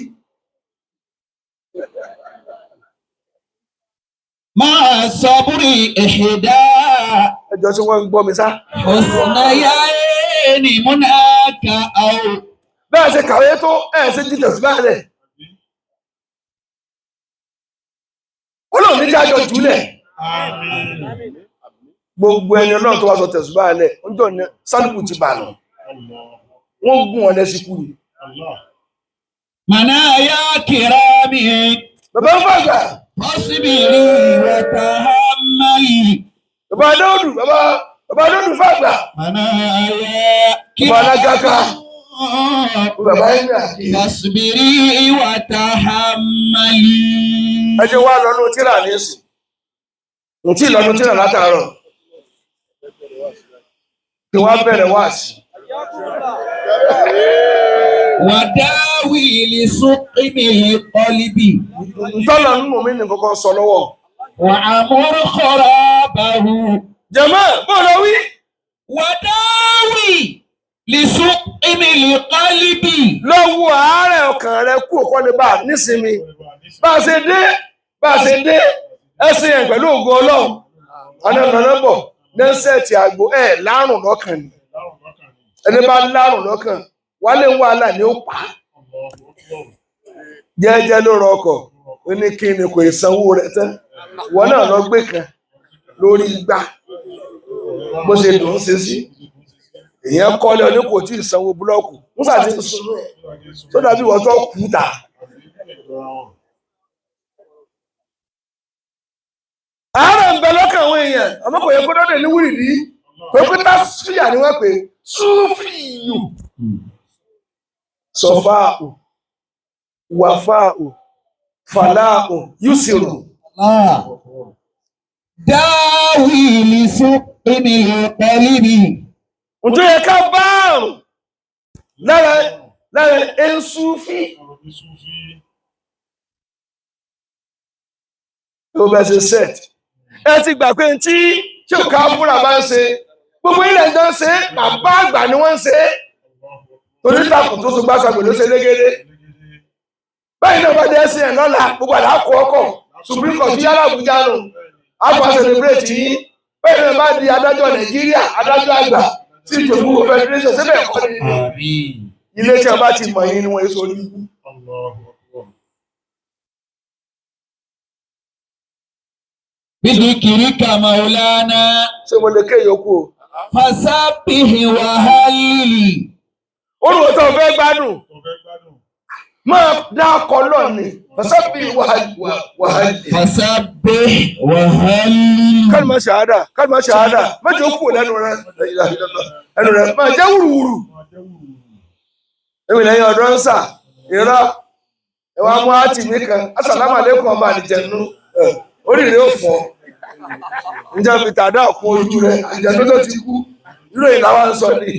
مع الصبر إهدى ẹjọ́ tí wọ́n ń gbọ́ mi sá. حسن يعيني مناك أو bẹ́ẹ̀ ṣe kàwé tó ẹ̀ ṣe jí tẹ̀síbáà rẹ̀ olóòní ní jájọ jùlẹ̀ gbogbo ẹni Ọlọ́run tó wá sọ tẹ̀síbáà rẹ̀ oúnjẹ ní sálùkù ti bà nù wọ́n gún wọn lẹ́sìkú ni. منايا كرامي bàbá ń fàgbà فاصبري وتحملي. bàbá Adóòdù fàgbà منايا bàbá Alágàká bàbá ẹ̀yìn àti فاصبري وتحملي. ẹjẹ wá lọ́nu tíra ní èsì ntí lọ́nu tíra látàárọ̀ kí wọ́n bẹ̀rẹ̀ wá sí. وداوي لسقم القلب ntọ́lọ̀ nínú mi ní kọ́kọ́ sọ lọ́wọ́. وعمر خرابه. jẹ̀mọ́ bọ́ọ̀lù wí. وداوي لسقم القلب. lọ́wọ́ àárẹ̀ ọkàn rẹ kú òkọ́ ní bá nísinmi bá a ṣe dé ẹsìn yẹn pẹ̀lú ògo Ọlọ́run ọ̀nà bọ̀ nẹ́sẹ̀tì àgbo ẹ̀ lárùn lọ́kàn ni ẹni bá lárùn lọ́kàn wálé wàhálà ni ó pa á. jẹ́jẹ́ ló rọ ọkọ̀ ó ní kí ni kò sanwó rẹ̀ tán wọn náà lọ gbé kan lórí igbá bó ṣe dùn ún ṣe sí èèyàn kọ́lé ọ ní kò tí ì sanwó búlọ́ọ̀kù nígbà tí ń sun tó dàbí wọ́n tó kú ta. àárẹ̀ ń bẹ lọ́kàn àwọn èèyàn àmọ́ kò yẹ kó dọ́dẹ̀ ní wúrìdí pé pé tásífìyà ni wọ́n pè súfìyù sọfáàù wàfáàù fàláàù yùsìrù. dáwì لسقم القلب. ǹjẹ́ yẹ ká bá àrùn lára ẹ̀ńsúfì ló bẹ ṣe set ẹ ti gbà pé tí òkà fúnra bá ń ṣe gbogbo ilẹ̀ jọ ń ṣe bàbá àgbà ni wọ́n ń ṣe torí tàkùn tó tún gbàgbé ló ṣe légede báyìí náà bá jẹ́ sí ẹ̀ lọ́la gbogbo àlá kọ ọkọ̀ Supreme Court yálà Àbújá nù àgbà celebrate yìí báyìí náà bá di adájọ́ Nàìjíríà adájọ́ àgbà tí ìjọba federation síbẹ̀ kọ́ ni ilé tí a bá ti mọ̀ yín ni wọ́n èso orí ikú. بذكرك مولانا ṣé mo lè ké yòókù o. فسبح وهلل. olùwòsàn fẹ́ gbádùn máa dá ọkọ̀ náà ni fàṣàbí wàhálì. فسبح وهلل. kálímà ṣàhádà mẹ́jọ kù lẹ́nu rẹ̀ máa jẹ́ wùrùwùrù. èmi lẹ́yìn ọ̀dọ́ ń sà irọ́ ẹ wá mú àtìmí kan asàlámù àlékún ọba àdìjẹnu oríire ò fọ́ ǹjẹ́ fi tàdá kún ojú rẹ̀ àdìjẹnu tó ti kú ìròyìn làwọn sọ ni.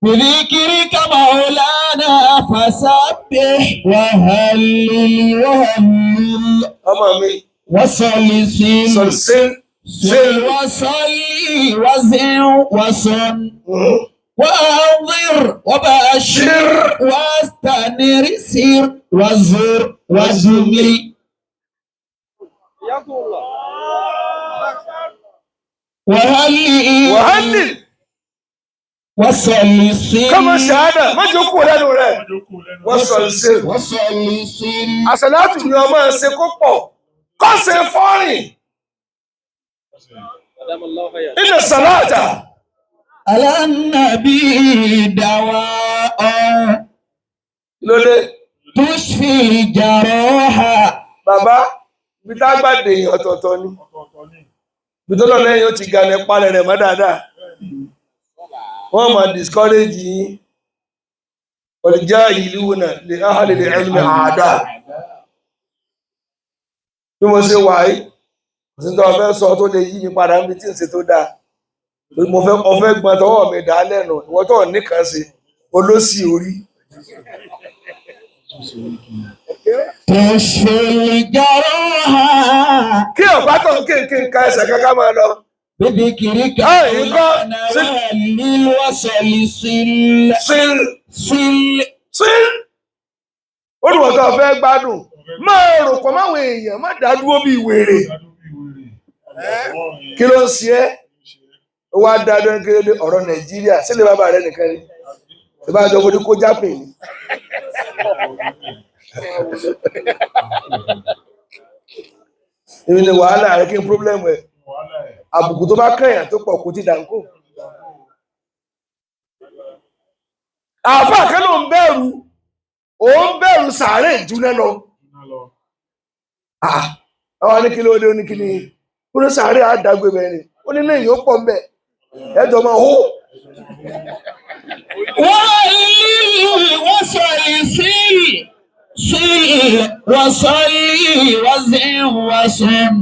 بذكرك مولانا فسبح وهلل وهلل ọmọ mi وصل sọ̀rọ̀ sí وصلي وزن وصن وأنظر وبشر واستنر سر وزر وزمل wàhálì وصلي kọ́mọ ṣáádà má jókòó lẹ́nu rẹ̀ wọ́n sọ̀rọ̀ sí وصلي سر àṣàlátù ni ọmọ ṣe kó pọ̀ kó ṣe fọ́rìn inna salata على النبي دواء lóde تشفي الجراح bàbá ibi tá a gbà dé ọ̀tọ̀ọ̀tọ̀ ni ibi tó lọ lẹ́yìn ó ti ga ní palẹ̀ rẹ̀ mọ́ dáadáa wọ́n máa discourage yín ọ̀lìjà ìlú náà lè áhàlẹ̀ lè ẹ̀lùmí àádá bí mo ṣe wà yìí kò sí tó ọfẹ́ sọ tó lè yí mi padà níbi tí ń ṣe tó dáa mo fẹ́ ọfẹ́ gbọ́n tọwọ́ mi dá lẹ́nu ìwọ́n tó nìkan ṣe olóṣì orí تشفي الجراح kí ọ̀pá tó ń kéèké ń ka ẹsẹ̀ kankan máa lọ. بذكرك مولانا وهلل وصل síl سل olùwọ̀tọ̀ fẹ́ gbádùn máa rò pọ̀ máwọn èèyàn má dá dúró bíi wèrè kí ló ń ṣe ẹ́ ó wá dá dán kéré ọ̀rọ̀ nàìjíríà sílẹ̀ bàbá rẹ nìkan ni ìbájọ́ fojú kó jápìn ni. èmi ni wàhálà rẹ kí n pírọ́blẹ́mù ẹ̀ àbùkù tó bá kẹ̀yàn tó pọ̀ kó ti dànkó. àáfàá kan ló ń bẹ̀rù òun bẹ̀rù sàárè ìjúná lọ. àwọn ní kí ló dé ó ní kí ni ó ní sàárè àdágbé mẹ́rin ó ní lẹ́yìn ó pọ̀ mbẹ́ ẹ̀jọ̀ máa hó. وهلل وصل وصلي وزن وصن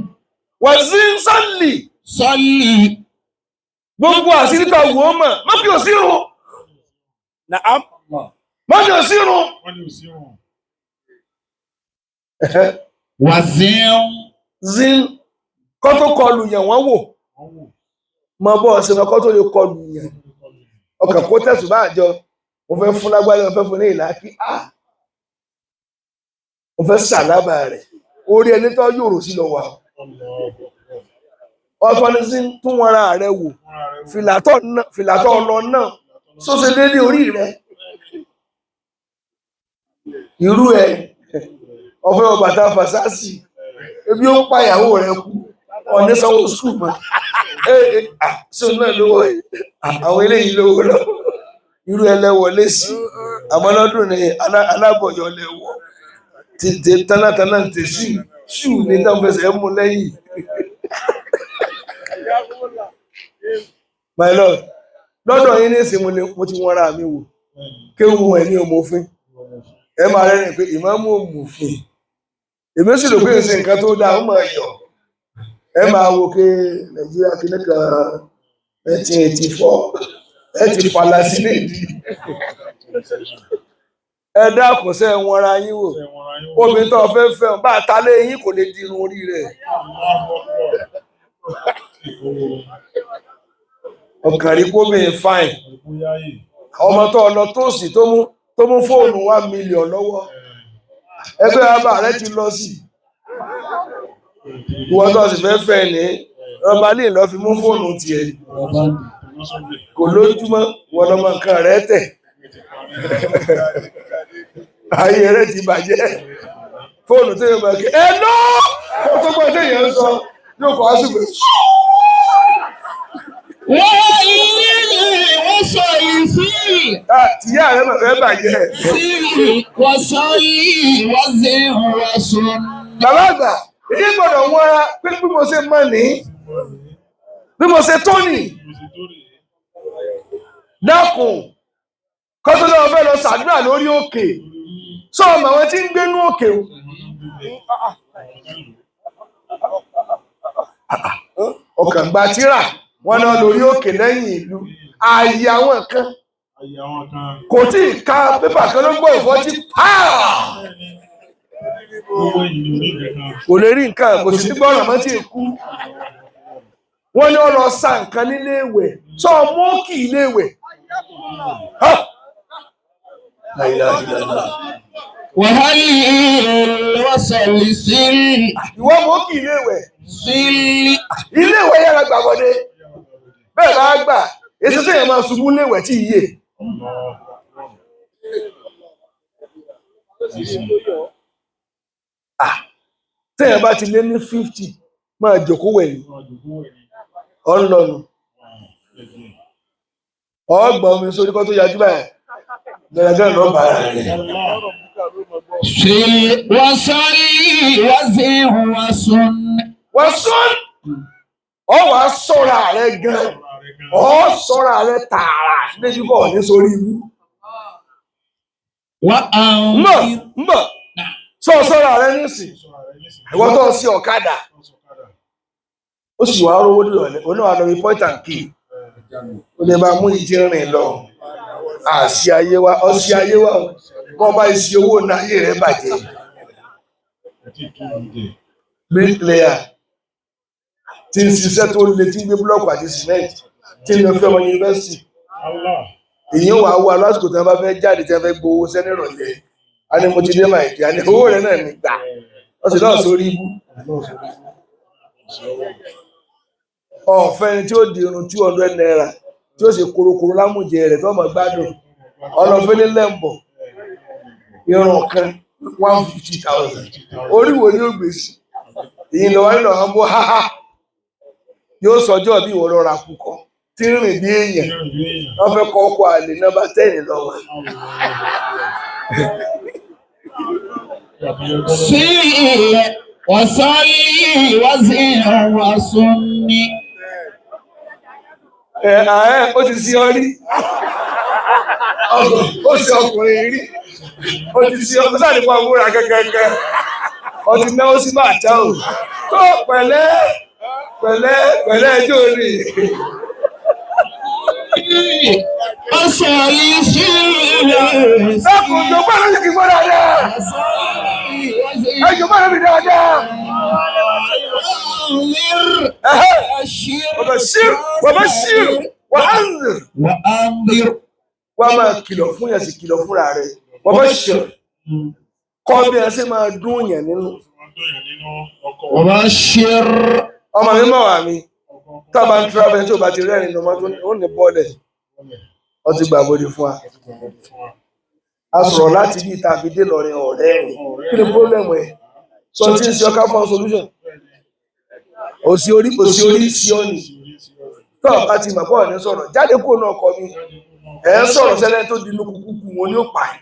wàzí ń sálì صلي gbogbo àṣírí tó wò ó mọ̀ má fi òsírun má fi òsírun. وزن zin kọ́ tó kọlù yẹn wọ́n wò mọ bọ́ ọ̀sẹ̀ mọ́kọ́ tó lè kọlù yẹn ọkàn kó tẹ̀sùn bá àjọ mo fẹ́ fún lágbára mo fẹ́ fún ní ìlàkí mo fẹ́ sàlábà rẹ̀ orí ẹni tó yòrò sí lọ wà ọ̀tọ̀ ni sí tún wọn ra rẹ̀ wò fìlàtọ̀ ọ̀nà náà sóṣe dédé orí rẹ̀ irú ẹ̀ ọ̀fẹ́ ọ̀bàtà fàṣásì ebi ó pa ìyàwó rẹ̀ kú ọ̀ní sanwó skul mọ́ ṣé o náà lówó àwọn eléyìí lówó lọ irú ẹlẹ́wọ̀ lẹ́sí àmọ́ lọ́dún ní alábọ̀yọ̀ lẹ́wọ̀ tètè tánátáná tèsí ṣù ní táwọn fẹsẹ̀ mú lẹ́yìn. my lord lọ́dọ̀ yín ní ìsìn mo ti wọ́n ra mi wò kéwù ẹ̀ ní òmòfin ẹ máa rẹ́rìn pé ìmáàmù òmòfin èmi sì rò pé ìsìn nǹkan tó dáa ó máa yọ ẹ máa wo pé nàìjíríà kìíní kan 1984 ẹ ti falà sí nìdí ẹ dákun sẹ wọn ra yín wò obìnrin tó fẹ́ fẹ́ bá a ta lé yín kò lè di irun orí rẹ̀ ọkàn rí gómìnà fine ọmọ tó lọ tó sì tó mú fóònù 1 million lọ́wọ́ ẹgbẹ́ bàbá rẹ ti lọ sí ìwọ tó sì fẹ́ fẹ́ ní rọba lè lọ fi mú fóònù tiẹ̀ kò lójúmọ́ wọn lọmọ nǹkan rẹ tẹ̀ ayé rẹ ti bàjẹ́ fóònù tó yẹ mọ̀ kí ẹ lọ kó tó gbọ́ tó yẹn ń sọ yóò kọ́ àṣùgbò. tìyá rẹ mọ̀ fẹ́ bàjẹ́. bàbá àgbà èyí gbọ́dọ̀ wọ́n ara pé bí mo ṣe mọ̀ ní bí mo ṣe tó nì dákun kọ́tọ́lọ́ fẹ́ lọ ṣàdúrà lórí òkè sọ ọmọ àwọn tí ń gbénú òkè ọkàn gba tíra wọn náà lórí òkè lẹ́yìn ìlú ààyè àwọn kan kò tí ì ka pépà kan ló ń gbọ́ ìfọ́tí kò lè rí nǹkan kò sì ní gbọ́ràn mọ́ tí ì kú wọ́n ní ó lọ sa nǹkan nílé ìwẹ̀ sọ mú kì í lé ìwẹ̀ وهل وصل سل ìwọ mú kì í lé ìwẹ̀ سل ilé ìwẹ̀ yára gbà wọlé bẹ́ẹ̀ bá gbà èso tẹ̀yẹ̀ máa ṣubú lé ìwẹ̀ tí iye tẹ̀yẹ̀ bá ti lé ní 50 máa jòkó wẹ̀yìn ọlọ́nu ọgbọ̀n omi sórí kọ́ tó yájú báyìí gẹ̀rẹ́gẹ̀rẹ́ lọ bá rẹ̀ سل وصلي وزن وصن wọ́n ọ wàá sọ́ra rẹ̀ gan ọ sọ́ra rẹ̀ tààrà níbi bọ̀ ní sórí ibú mbọ̀ sọ́ra rẹ̀ nísìn ìwọ́n tó sí ọ̀kadà ó sì wá rówó dìrọ̀lẹ́ oníwà lọ rí point and key ó lè máa mú ìdí rìn lọ àṣì ayé wa ọṣì ayé wa wọ́n bá ìṣì owó náà ayé rẹ̀ bàjẹ́ bricklayer tí ń ṣiṣẹ́ tó lè tí ń gbé búlọ́ọ̀kù àti cement tí ń lọ fẹ́ ọmọ yunifásitì èyí wà wá lásìkò tí wọ́n bá fẹ́ jáde tí wọ́n fẹ́ gbowó sẹ́ni ìrọ̀lẹ́ a ní mo ti dé máa ìdí a ní owó rẹ̀ náà ní gbà wọ́n sì náà sórí ibú ọ̀fẹ́ ni tí ó di irun 200 naira tí ó sì korokoro lámùjẹ rẹ̀ tó mọ̀ gbádùn ọlọ́fẹ́ ní lẹ́mbọ̀ irun kan 150,000 orí wo ni ó gbèsè èyí lọ wá nínú ọmọ háhá yóò sọjọ́ bí ìwọ lọ́ra kúkọ tí ń rìn bí èèyàn wọ́n fẹ́ kọ́ ọkọ̀ àlè nọ́mbà 10 lọ́wọ́ سل وصلي وزن وصن ó ti sí ọ rí ó sì ọkùnrin rí ó ti sí ọ sáà nípa múra kẹkẹkẹ ó ti náwó sí bàtà ò tó pẹ̀lẹ́ ẹjọ́ rí وصلي سل dákùn tó bá lóye kí n gbọ́ dáadáa ẹjọ́ bá lóye dáadáa وبشر وأنذر wọ́n máa kìlọ̀ fún yẹn sì kìlọ̀ fúnra rẹ̀ وبشر kọ́ bí ẹ ṣe máa dún yẹn nínú وبشر ọmọ mi mọ̀ wá mi tábà ń travel tí o bá ti rẹ́rìn lọ́mọ tó ó ní bọ́ọ̀lẹ̀ ọ ti gbàgbọ́dé fún wa a sọ̀rọ̀ láti bí ìta fi dé lọ́rin ọ̀rẹ́ rẹ̀ kí ni problem ẹ̀ sọ tí ń ṣe ọkà fún solution òsì orí sí ọ́nì tó ọ̀pá ti mọ̀ pọ̀ ní sọ̀rọ̀ jáde kúrò náà kọ mi ẹ̀ ń sọ̀rọ̀ sẹ́lẹ̀ tó dinú kúkú wọn ni ó pa ẹ̀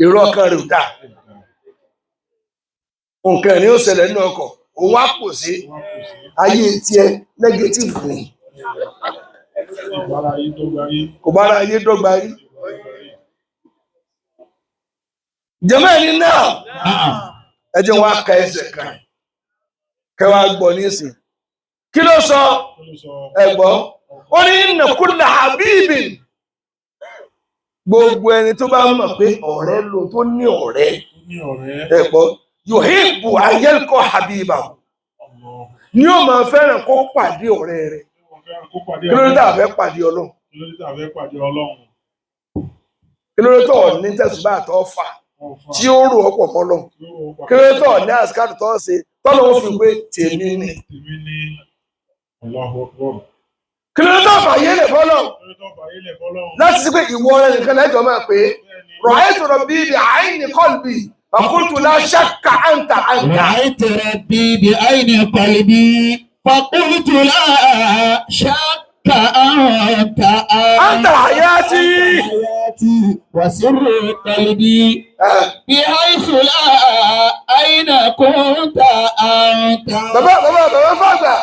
èrò ọkàn rẹ̀ ò dáa nǹkan ni ó ṣẹlẹ̀ nínú ọkọ̀ òun á pò sí ayé tiẹ̀ negative ni kò bára ayé dọ́gba rí jẹ́mọ́ ẹni náà ẹ jẹ́ wọn á ka ẹsẹ̀ kan kẹwàá gbọ́ nísìn kí ló sọ ẹgbọ́ ó ní inna kulla habibin gbogbo ẹni tó bá mọ̀ pé ọ̀rẹ́ ló tó ní ọ̀rẹ́ ẹgbọ́ yuhibbu an yalqa habibahu ni ó máa fẹ́ràn kó pàdé ọ̀rẹ́ rẹ̀ kí ló dé tá a fẹ́ pàdé Ọlọ́run kí ló dé tó ní tẹ̀sùbá àtọ́ fà tí ó rò ọ̀pọ̀ mọ́ lọ kí ló tọ̀ ní àsìkò tó ń ṣe tọ́lọ́ ó fi pé tèmi ni kí ló tọ̀ fàyè lè fọ́lọ́ láti sí pé ìwọ rẹ nìkan lẹ́jọ́ máa pé ra'aytu rabbi bi'ayni qalbi wa qultu la shakka anta رأيت ربي بعين قلبي فقلت لا شك أنت hayati حياتي وسر قلبي بحيث لا أين كنت أنت bàbá fàgbà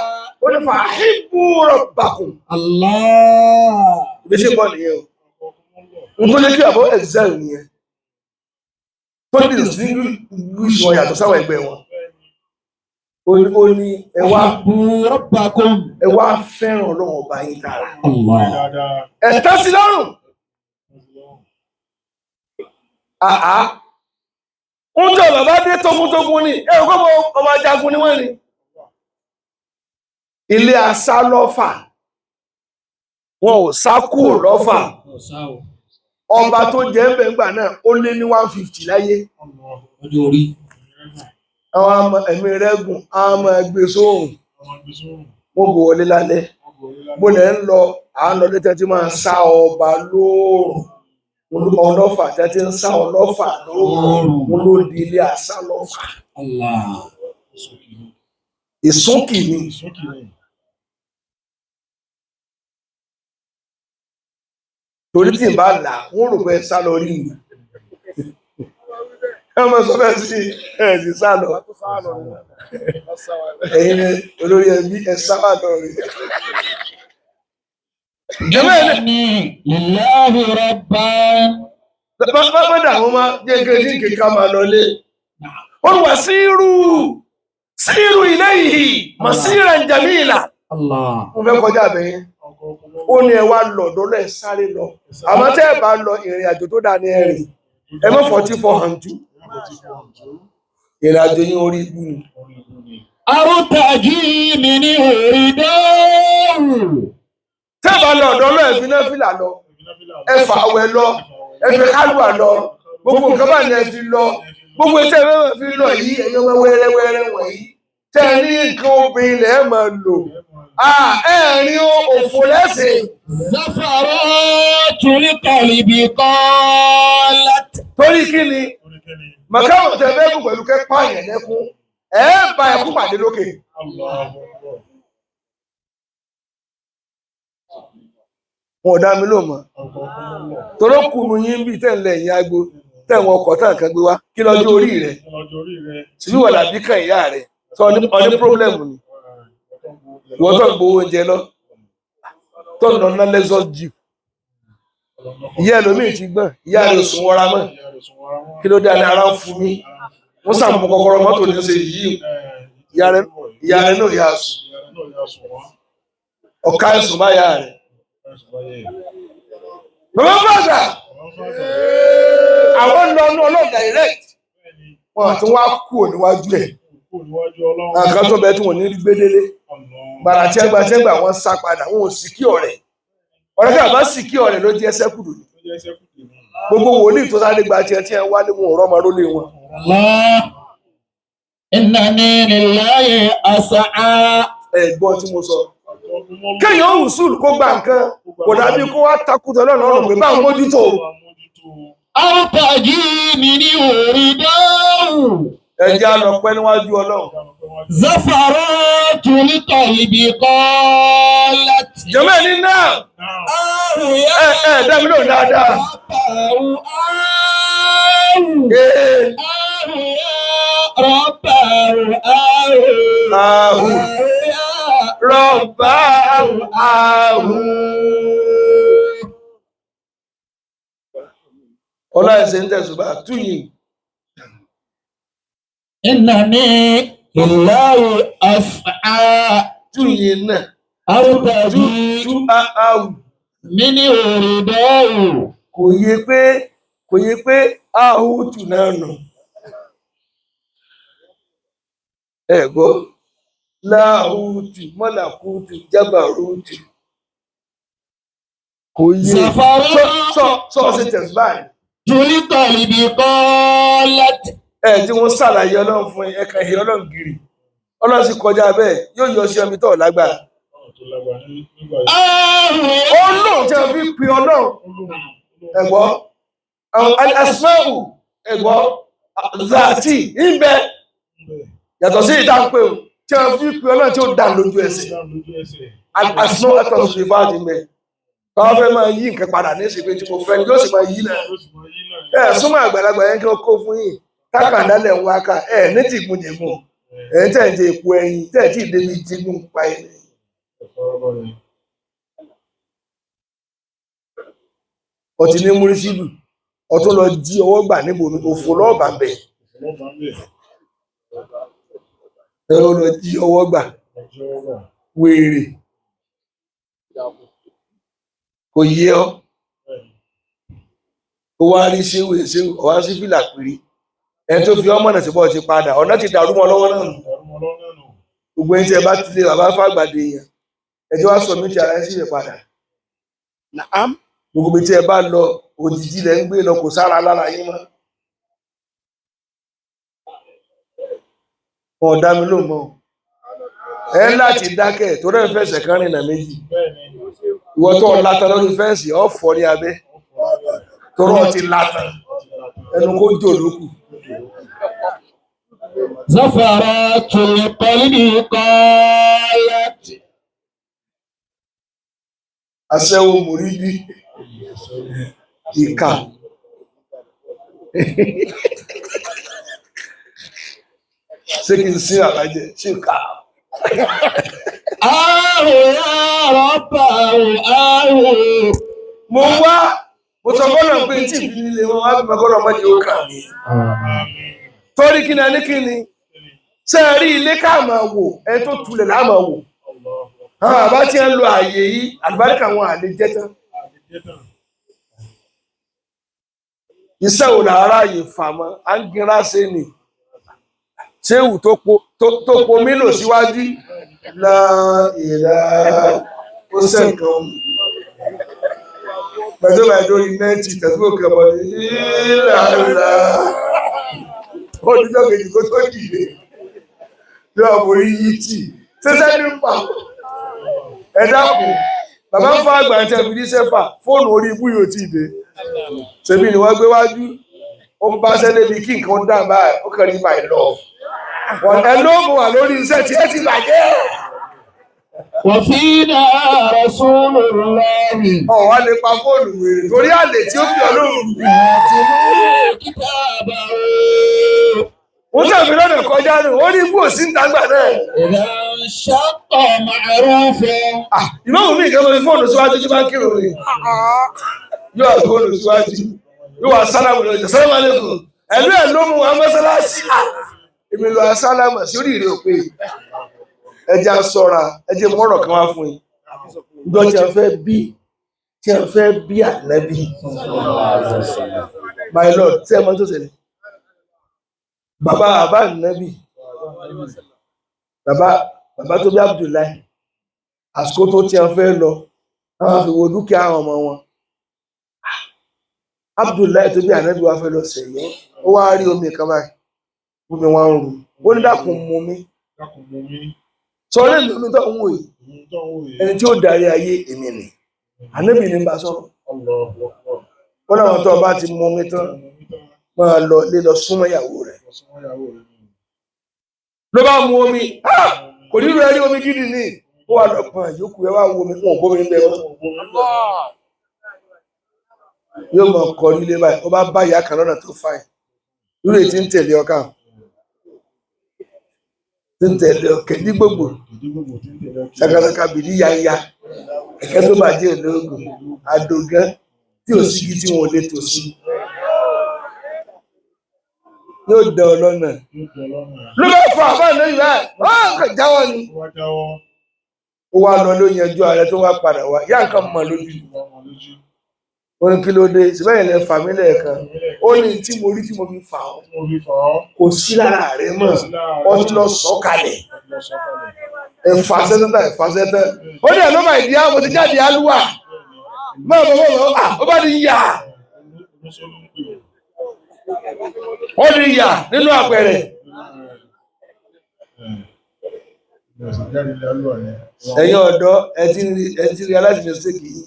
ó ní fahibbu rabbakum الله bí ṣe bọ́ nìyẹn o tó lè kí àbọ̀ excel nìyẹn tó lè distinguish wọn yàtọ̀ sáwọn ẹgbẹ́ wọn ó ní ẹ wá fẹ́ràn Ọlọ́run ọba yín dára ẹ tẹ́ sí lọ́rùn ń jọ bàbá dé tógúntógún ní ẹ ò kọ́ ọmọ ajagun ni wọ́n ni ilé asá lọ́fà wọn ò sá kúrò lọ́fà ọba tó jẹ́ ń bẹ̀ ńgbà náà ó lé ní 150 láyé àwọn ẹ̀mí rẹ́gùn àwọn ọmọ ẹgbẹ́ sóhùn wọ́n bò wọlé lálẹ́ bó lẹ́ ń lọ àwọn ọlọ́dẹ tẹ́tí máa sá ọba lóòrùn ọlọ́fà tẹ́tí ń sá ọlọ́fà lóòrùn wọn ló di ilé asá lọ́fà ìsúnkì ni torí tí n bá là wọ́n rò pé sá lọ rí mi ẹ mọ̀ sọ bẹ́ẹ̀ sí ẹ̀ sì sá lọ ẹ̀yin olórí ẹbí ẹ̀ sá wà lọ rí. Bọ́dà àwọn máa jẹ́ kéèké ká máa lọlé. Wọ́n wà sírù ilé yìí, màsíra jamila. Mo fẹ́ kọjá bẹ́yẹn. Ó ní ẹ wá lọ lọ́lọ́ ẹ̀ sáré lọ. Àmọ́ tẹ́ ẹ bá lọ ìrìn àjò tó dá ní ẹ̀rìn. Ẹ mọ́ 44 hàn jù. Ìrìn àjò yín orí ibú ni. Arútàjí mi ní orí dẹ́rù. Tẹ́ ẹ bá lọ ọ̀dọ́ lọ ẹ̀fín náà fìlà lọ. Ẹ fà wẹ̀ lọ. Ẹ fi kálùwà lọ. Gbogbo nǹkan bá ní ẹ fi lọ. Gbogbo ètò ẹ máa fi lọ yìí ẹ̀yọ́ wẹ́rẹ́wẹ́rẹ́ wọ̀nyí. Tẹ́ ẹ ní nǹkan obìnrin lẹ̀ ẹ máa lò. Ẹ̀rín òfò lẹ́sìn. Záfàrọ́ torí kàlíbì kọ́ láti. Torí kí ni? Màkàwọ̀ tẹ fẹ́ kú pẹ̀lú kẹ́ pààyàn lẹ́kún. Ẹ bá ẹkú pàdé lókè. Wọ́n dá mi lò mọ́. Toró kùnú yín bí tẹ̀lé ẹ̀yìn agbo tẹ̀wọ̀n ọkọ̀ tán kan gbé wá. Kí lọ́jọ́ orí rẹ̀? Ṣèbí wà lábí kan ìyá rẹ̀. Sọ ní pírọ́blẹ̀mù ni. Ìwọ́n tó ń gbowó oúnjẹ lọ. Tó ń lọ ná Lexus Jeep. Ìyá ẹlòmíì ti gbọ́n. Ìyá rẹ̀ sùn wọra mọ́. Kí ló dé ní ara ń fún mi? Wọ́n sàmù kọ́kọ́rọ́ mọ́tò ní ṣe yìí. Ìyá rẹ̀ náà yà sùn. Ọ̀ka ẹ̀sùn bá yà rẹ̀. Bàbá fàdà. Àwọn lọ ní ọlọ́ọ̀ direct. Wọ́n àti wọ́n á kú níwájú ẹ̀. Àkàn tó bẹ tí wọ́n ní rí gbédélé. Gbàrà tí ẹgbà wọ́n sá padà. Wọ́n ò sì kí ọ̀rẹ́. Ọ̀rẹ́ kí àbá sì kí ọ̀rẹ́ ló jẹ́ sẹ́kùdù. Gbogbo wòlíì tó sáré gba tiẹ̀ tí ẹ wá ní wọn ò rọ́mọ lólè wọn. Innani lillahi as'a. Ẹ̀gbọ́n tí mo sọ. Kéèyàn ń sùn kó gba nǹkan kò dàbí kó wá takùtọ̀ lọ́nà ọ̀rọ̀ pé báwọn mójútó. Arútàjí mi ní orí dẹ́rù. Ẹ jẹ́ á lọ pẹ́ níwájú Ọlọ́run. Záfàrọ́ torí kàlíbì kọ́ láti. Jẹ́mẹ́ ní náà. Dá mi lóhùn dáadáa. Rọ̀bà ọlá ẹsẹ̀ ń tẹ̀sùbà túyìn. Innani lillahi as'a. Túyìn náà. Arútàjí mi ní orí dẹ́rù. Kò yé pé áhùtù náà nù. Ẹ̀gbọ́ láhùtù mọ́làkùtù jábàrútù. Kò yé sọ sí tẹ̀sùbà. Torí kàlíbì kọ́ láti. Tí wọ́n ṣàlàyé Ọlọ́run fún ẹ̀ka ìhìn Ọlọ́run gírí. Ọlọ́run sì kọjá bẹ́ẹ̀ yóò yọ sí ọmọ tó lágbára. Ọlọ́run tí a fi pe Ọlọ́run. Ẹ̀gbọ́ al-asma'u ẹ̀gbọ́ zati ìbẹ̀ yàtọ̀ sí ìta ń pè ó tí a fi pe Ọlọ́run tí ó dà lójú ẹsẹ̀. Al-asma'u ẹ̀tọ́ sí ìfá ti mẹ́. Káwọn fẹ́ máa yí nǹkan padà ní ìsìnkú tí mo fẹ́ ni yóò sì máa yí náà. Súnmọ́ àgbàlagbà yẹn kí wọ́n kó fún yìí. Tákàndálẹ̀ ń wákà ní tìgúnjẹ̀gùn tẹ̀ ń jẹ èpo ẹyin tẹ̀ tí ìdébi jígún pa ẹni. ọtí ní múrísìlù ọtún lọ jí ọwọ́ gbà níbo mi òfò lọ́ọ̀bà ń bẹ̀ ẹ̀rọ lọ jí ọwọ́ gbà wèrè kò yé ọ ó wá rí ṣéwù ọwá sí fìlà péré ẹni tó fi ọmọ náà sí bọ́ ti padà ọ̀nà ti dàrú mọ́ lọ́wọ́ náà nù gbogbo ẹni tí ẹ bá ti lé bàbá fàgbàdé èèyàn ẹjọ́ wá sọ mí ti ara ẹ sí rẹ̀ padà gbogbo ibi tí ẹ bá lọ òjijì lẹ ń gbé lọ kò sára lára yín mọ́ wọn ò dá mi lóhùn mọ́ ẹ láti dákẹ́ tó rẹ̀ fẹsẹ̀ kan rìnà méjì ìwọ tó látan lórí fẹ́ǹsì ọ̀fọ̀ ní abẹ́ tó rọ̀ ti látan ẹnu kó jò lókù. زفرات القلب قالت aṣẹ́wó mòrídì ìkà ṣé kí n sí àlájẹ ṣé ìkà. آه يا رب آه mo wá mo sọ fọlọ pé tí ìbí nílé wọn wá gbọmọ kọlọ mọdé ó kà mí torí kí ni a ní kí ni ṣe é rí ilé ká máa wò ẹ tó tulẹ̀ láà máa wò àwọn àbá tí ń lo àyè yìí àlùbáríkà wọn àlè jẹ tán iṣẹ́ ò lára yìí fà mọ́ à ń gira ṣe ni ṣéwù tó po mílò síwájú la ìlà ó sẹ́ǹkan pẹ̀lú àìdórí nẹ́ẹ̀tì tẹ̀síwò kẹbọ̀ ní ìlàlá ó díjọ́ kejì kó tó dìde ní ọmọrí yìí tì ṣẹ́ṣẹ́ ní pa ẹ dákun bàbá ń fa àgbà àti ẹ̀bí ní sẹ́fà fóònù orí ibú yóò ti dé ṣebí ni wọ́n gbé wájú ó ń bá sẹ́lẹ̀ bí kí nǹkan dà báyìí ó kàn ní my love ẹ ló mú wà lórí iṣẹ́ tí ẹ ti bàjẹ́. وفينا رسول الله wá lè pa fóònù wèrè torí àlè tí ó fi ọlọ́run. يتلو كتابه wọ́n tẹ̀mí lọ́nà kọjá nù ó ní ibú òsì ń tagbà náà. إذا انشق معروفا ìmáàmù mi ìkẹ́mọ̀ fi fóònù síwájú tí bá ń kírun ni yóò wá fóònù síwájú yóò wá sálámù lọ́jọ́ sálámù alẹ́kùn ẹ̀lú ẹ̀ ló mú wa mọ́sálásí èmi lọ sálámù sí orí ìrè òpè ẹja sọ́ra ẹjẹ mọ́rọ̀ kan wá fún yín ìjọ tí a fẹ́ bí ànábì my lord tí ẹ mọ̀ tó ṣẹlẹ̀ bàbá ànábì bàbá tó bí Abdullahi àsìkò tó tí a fẹ́ lọ àwọn fi wo dúkìá àwọn ọmọ wọn Abdullahi tó bí ànábì wá fẹ́ lọ sẹ̀yẹ́ ó wá rí omi kan báyìí omi wọn ń ru ó ní dákun mú mi sọ lẹ́nu omi tó ń wò yìí ẹni tí ó darí ayé èmi ni ànábì ní bá sọ̀rọ̀ wọn náà tó bá ti mú omi tán máa lọ lé lọ súnmọ́ ìyàwó rẹ̀ ló bá mú omi kò nílò ẹrí omi gidi ní ó wà lọ́pàá yòókù ẹ wá wo omi wọn ò gbómi ń bẹ wọn yóò mọ ọkọ nílé báyìí ó bá bá ìyá kan lọ́nà tó fáìn irú èyí tí ń tẹ̀lé ọkà tí ń tẹ̀lé ọkẹ ní gbogbo ṣàkàṣàkà bìrì yáyá ẹ̀kẹ́ tó bàjẹ́ olóògùn àdògán tí ò sígi tí wọn ò lè tò sí yóò dẹ ọ lọ́nà ló bá fọ àbá lóyún báyìí wọn kàn jáwọ́ ni ó wá lọ ló yanjú ààrẹ tó wá padà wá yá nǹkan mọ̀ lójú ó ní kí ló dé síbẹ̀yìn lẹ fà mí lẹ́ẹ̀kan ó ní tí mo rí tí mo fi fà ọ́ kò sí lára rẹ mọ́ ọ ti lọ sọ kalẹ̀ ẹ̀fà sẹ́tẹ̀ ó ní ẹ̀ ló máa ìdí àwọn ti jáde alúwà máa bọ̀ ó bá ní yà ó ní yà nínú àpẹẹrẹ ẹ̀yin ọ̀dọ́ ẹ ti rí aláṣẹ mistake yìí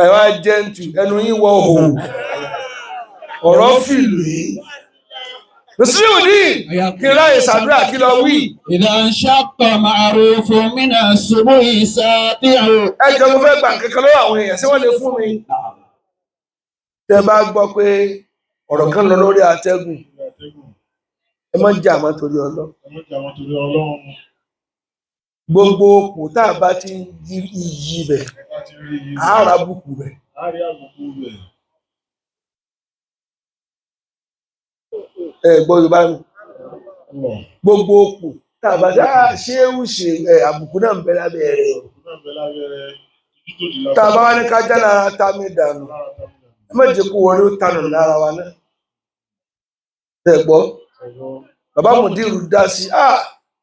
ẹ wá jẹ́ntù ẹnu yín wọ òhò ọ̀rọ̀ fìlù yìí mùsùlùmí kí n ráyè sàdúrà kí lọ wí. إذا انشق معروف من السبع ساطع ẹ jọ mo fẹ́ gbà kankan lọ́wọ́ àwọn èèyàn ṣé wọ́n lè fún mi. tẹ́ bá gbọ́ pé ọ̀rọ̀ kan lọ lórí atẹ́gùn ẹ má jà má torí Ọlọ́run. gbogbo òpó tá a bá ti ń yí iyì bẹ̀ ti rí yìí. àárà bùkù rẹ̀. A rí àbùkù rẹ̀. Gbọ́ Yorùbá mi gbogbo òpò tá a bá dá ṣé ń ṣe àbùkù náà ń bẹ lábẹ́ rẹ̀. Tá a bá wá ní ká já lára tá mi dànù ẹ má jẹ́ kó wọlé ó tanù lára wa náà. Ẹ gbọ́ bàbá Mùdírù dá sí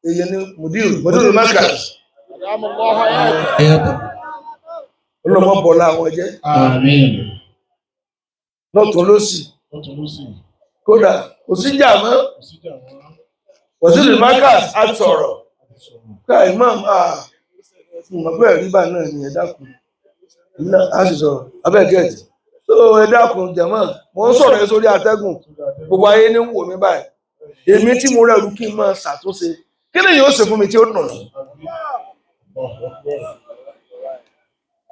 èyí ni Mùdírù Markaz ọlọ́mọ bọ̀lá àwọn jẹ́ lọ́tún lọ́sì kódà kò sí jà mọ́ Mùdírù Markaz á sọ̀rọ̀ ká imam ọgbẹ́ ìrìbà náà ni ẹ dákun á sì sọ̀rọ̀ abẹ́gẹ́ẹ̀tì tó ẹ dákun jẹ̀mọ́ mo ń sọ̀rọ̀ ẹ sórí atẹ́gùn gbogbo ayé ní wò mí báyìí èmi tí mo rẹ̀rù kí n máa ṣàtúnṣe kí ni yóò ṣe fún mi tí ó dùn mí.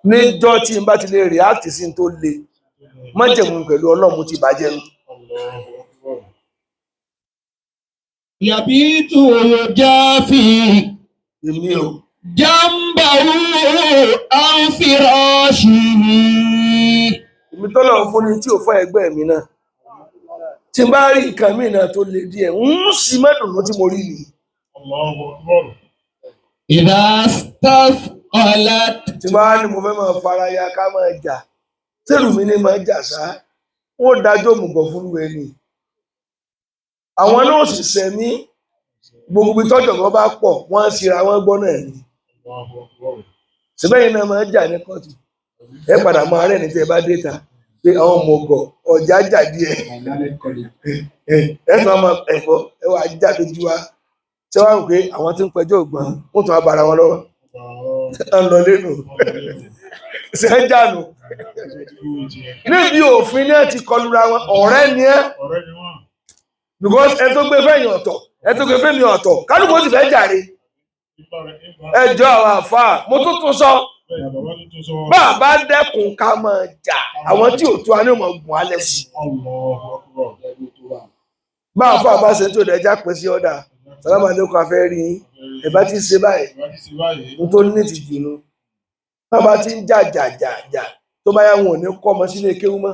Níjọ́ tí n bá ti lè react sí n tó le májẹ̀mú pẹ̀lú Ọlọ́run mo ti bàjẹ́ nù. Yabitu yujafi Èmi o jambahu an firashihi. èmi tọ́lọ̀ fún ni tí ò fọ́ ẹgbẹ́ mi náà tí n bá rí nǹkan míì náà tó le díẹ̀ ń sì mẹ́dùnú tí mo rí ni. Idha stafqalat. Tí n bá ní mo fẹ́ máa fara ya ká máa jà sẹ́rù mi ní máa jà sá wọ́n dájọ́ òmùgọ̀ fún ẹni. Àwọn náà sì sẹ́mi gbogbo ibi tọ́jọ̀gbọ́n bá pọ̀ wọ́n á síra wọ́n gbọ́ náà ni. Síbẹ̀ yìí náà máa jà ní kóòtù ẹ padà máa rẹ̀ ní tẹ́ ẹ bá dé ta pé àwọn ọmọ ọgọ̀ ọjà jà díẹ̀ ẹ tún máa ẹ̀fọ́ ẹ wà jáde ju wa ṣé wàá rò pé àwọn tí ń pẹjọ́ ògbọ́n wọ́n tún wá bara wọn lọ́wọ́ ẹ ń lọ lẹ́nu ṣe ń jànú níbi òfin náà ti kọlura wọn ọ̀rẹ́ ni ẹ́ because ẹ tó gbé fẹ́yìn ọ̀tọ̀ ẹ tó gbé fẹ́mi ọ̀tọ̀ kálukú ó sì fẹ́ jàre ẹ jọ àwọn àfáà mo tún tún sọ bá a bá dẹ́kun ká máa jà àwọn tí ò tó a ní ọmọ gùn alẹ́ sí bá a fọ àbáṣe tó dẹjà pé sí ọ̀dà sálámà lẹ́kọ̀ọ́ afẹ́ rí ẹ bá ti ṣe báyìí nítorí ní ti jùlọ bá a bá ti ń jà tó bá yà wọn ò ní kọ́ ọmọ sílé kéwú mọ́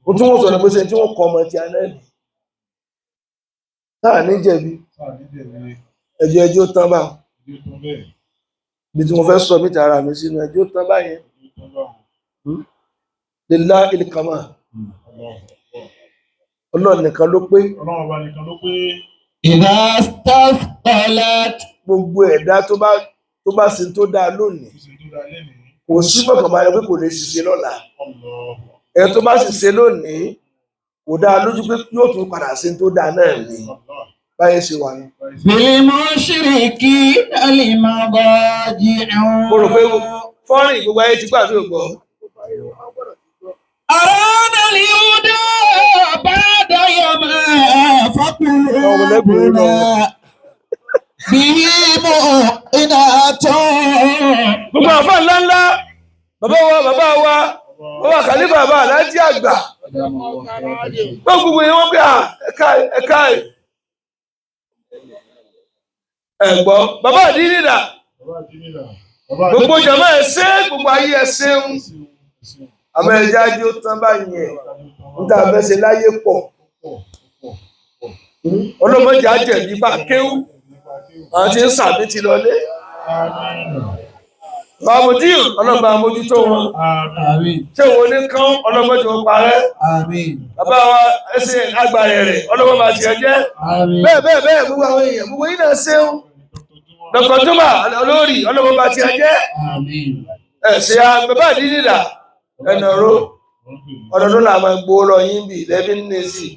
o tún wọ́n sọ̀rọ̀ pé ṣe tí wọ́n kọ́ ọmọ ti aná ẹ̀ táà ní jẹ̀bi ẹjọ́ tán bá bí tí mo fẹ́ sọ mí tààrà mi sínú ẹjọ́ tán báyẹn lillahi al-kamal Ọlọ́run nìkan ló pé Idha stafqalat. gbogbo ẹ̀dá tó bá sin tó dáa lónìí kò sí fọkànbalẹ̀ pé kò lè ṣiṣẹ́ lọ́la ẹ̀ tó bá sì ṣe lónìí kò dáa lójú pé yóò tún padà sí tó dáa náà ni báyẹn ṣe wà ní. Bil mushrikina al-madaji'u. Mo rò pé fọ́nrìn gbogbo ayé ti gbà mí ò gbọ́. Arana al-huda ba'da yawma faqulubuna bihi mu'inatun. Gbogbo àfà ńláńlá bàbá wa Khalifa bàbá Aláàjì àgbà gbogbo yẹn wọ́n pé ẹ̀ka ẹ̀gbọ́ bàbá àdínìdà gbogbo jàmá ẹ̀ṣẹ́ gbogbo ayé ẹ̀ṣẹ́ ń àmọ́ ẹ̀já jí ó tán báyìí ẹ̀ níta abẹ́sẹ̀ láyé pọ̀ ọlọ́mọdé àjẹ̀bí bá kéwú àwọn tí ń sàmì ti lọlé bàmùdí ọlọ́ba àmójútó wọn ṣé wọn ní kán ọlọ́mọdé wọn parẹ́ bàbá wa ẹsẹ̀ agbára rẹ̀ ọlọ́mọ máa ti ẹjẹ́ bẹ́ẹ̀ gbogbo àwọn èèyàn gbogbo yìí náà ṣeun Dr. Juma olórí ọlọ́mọ máa ti ẹjẹ́ ẹ̀ṣẹ̀ bàbá àdínìdà ẹ̀nà ro ọdọọdún làwọn gbowó lọ yín bì lẹ́bí ní sí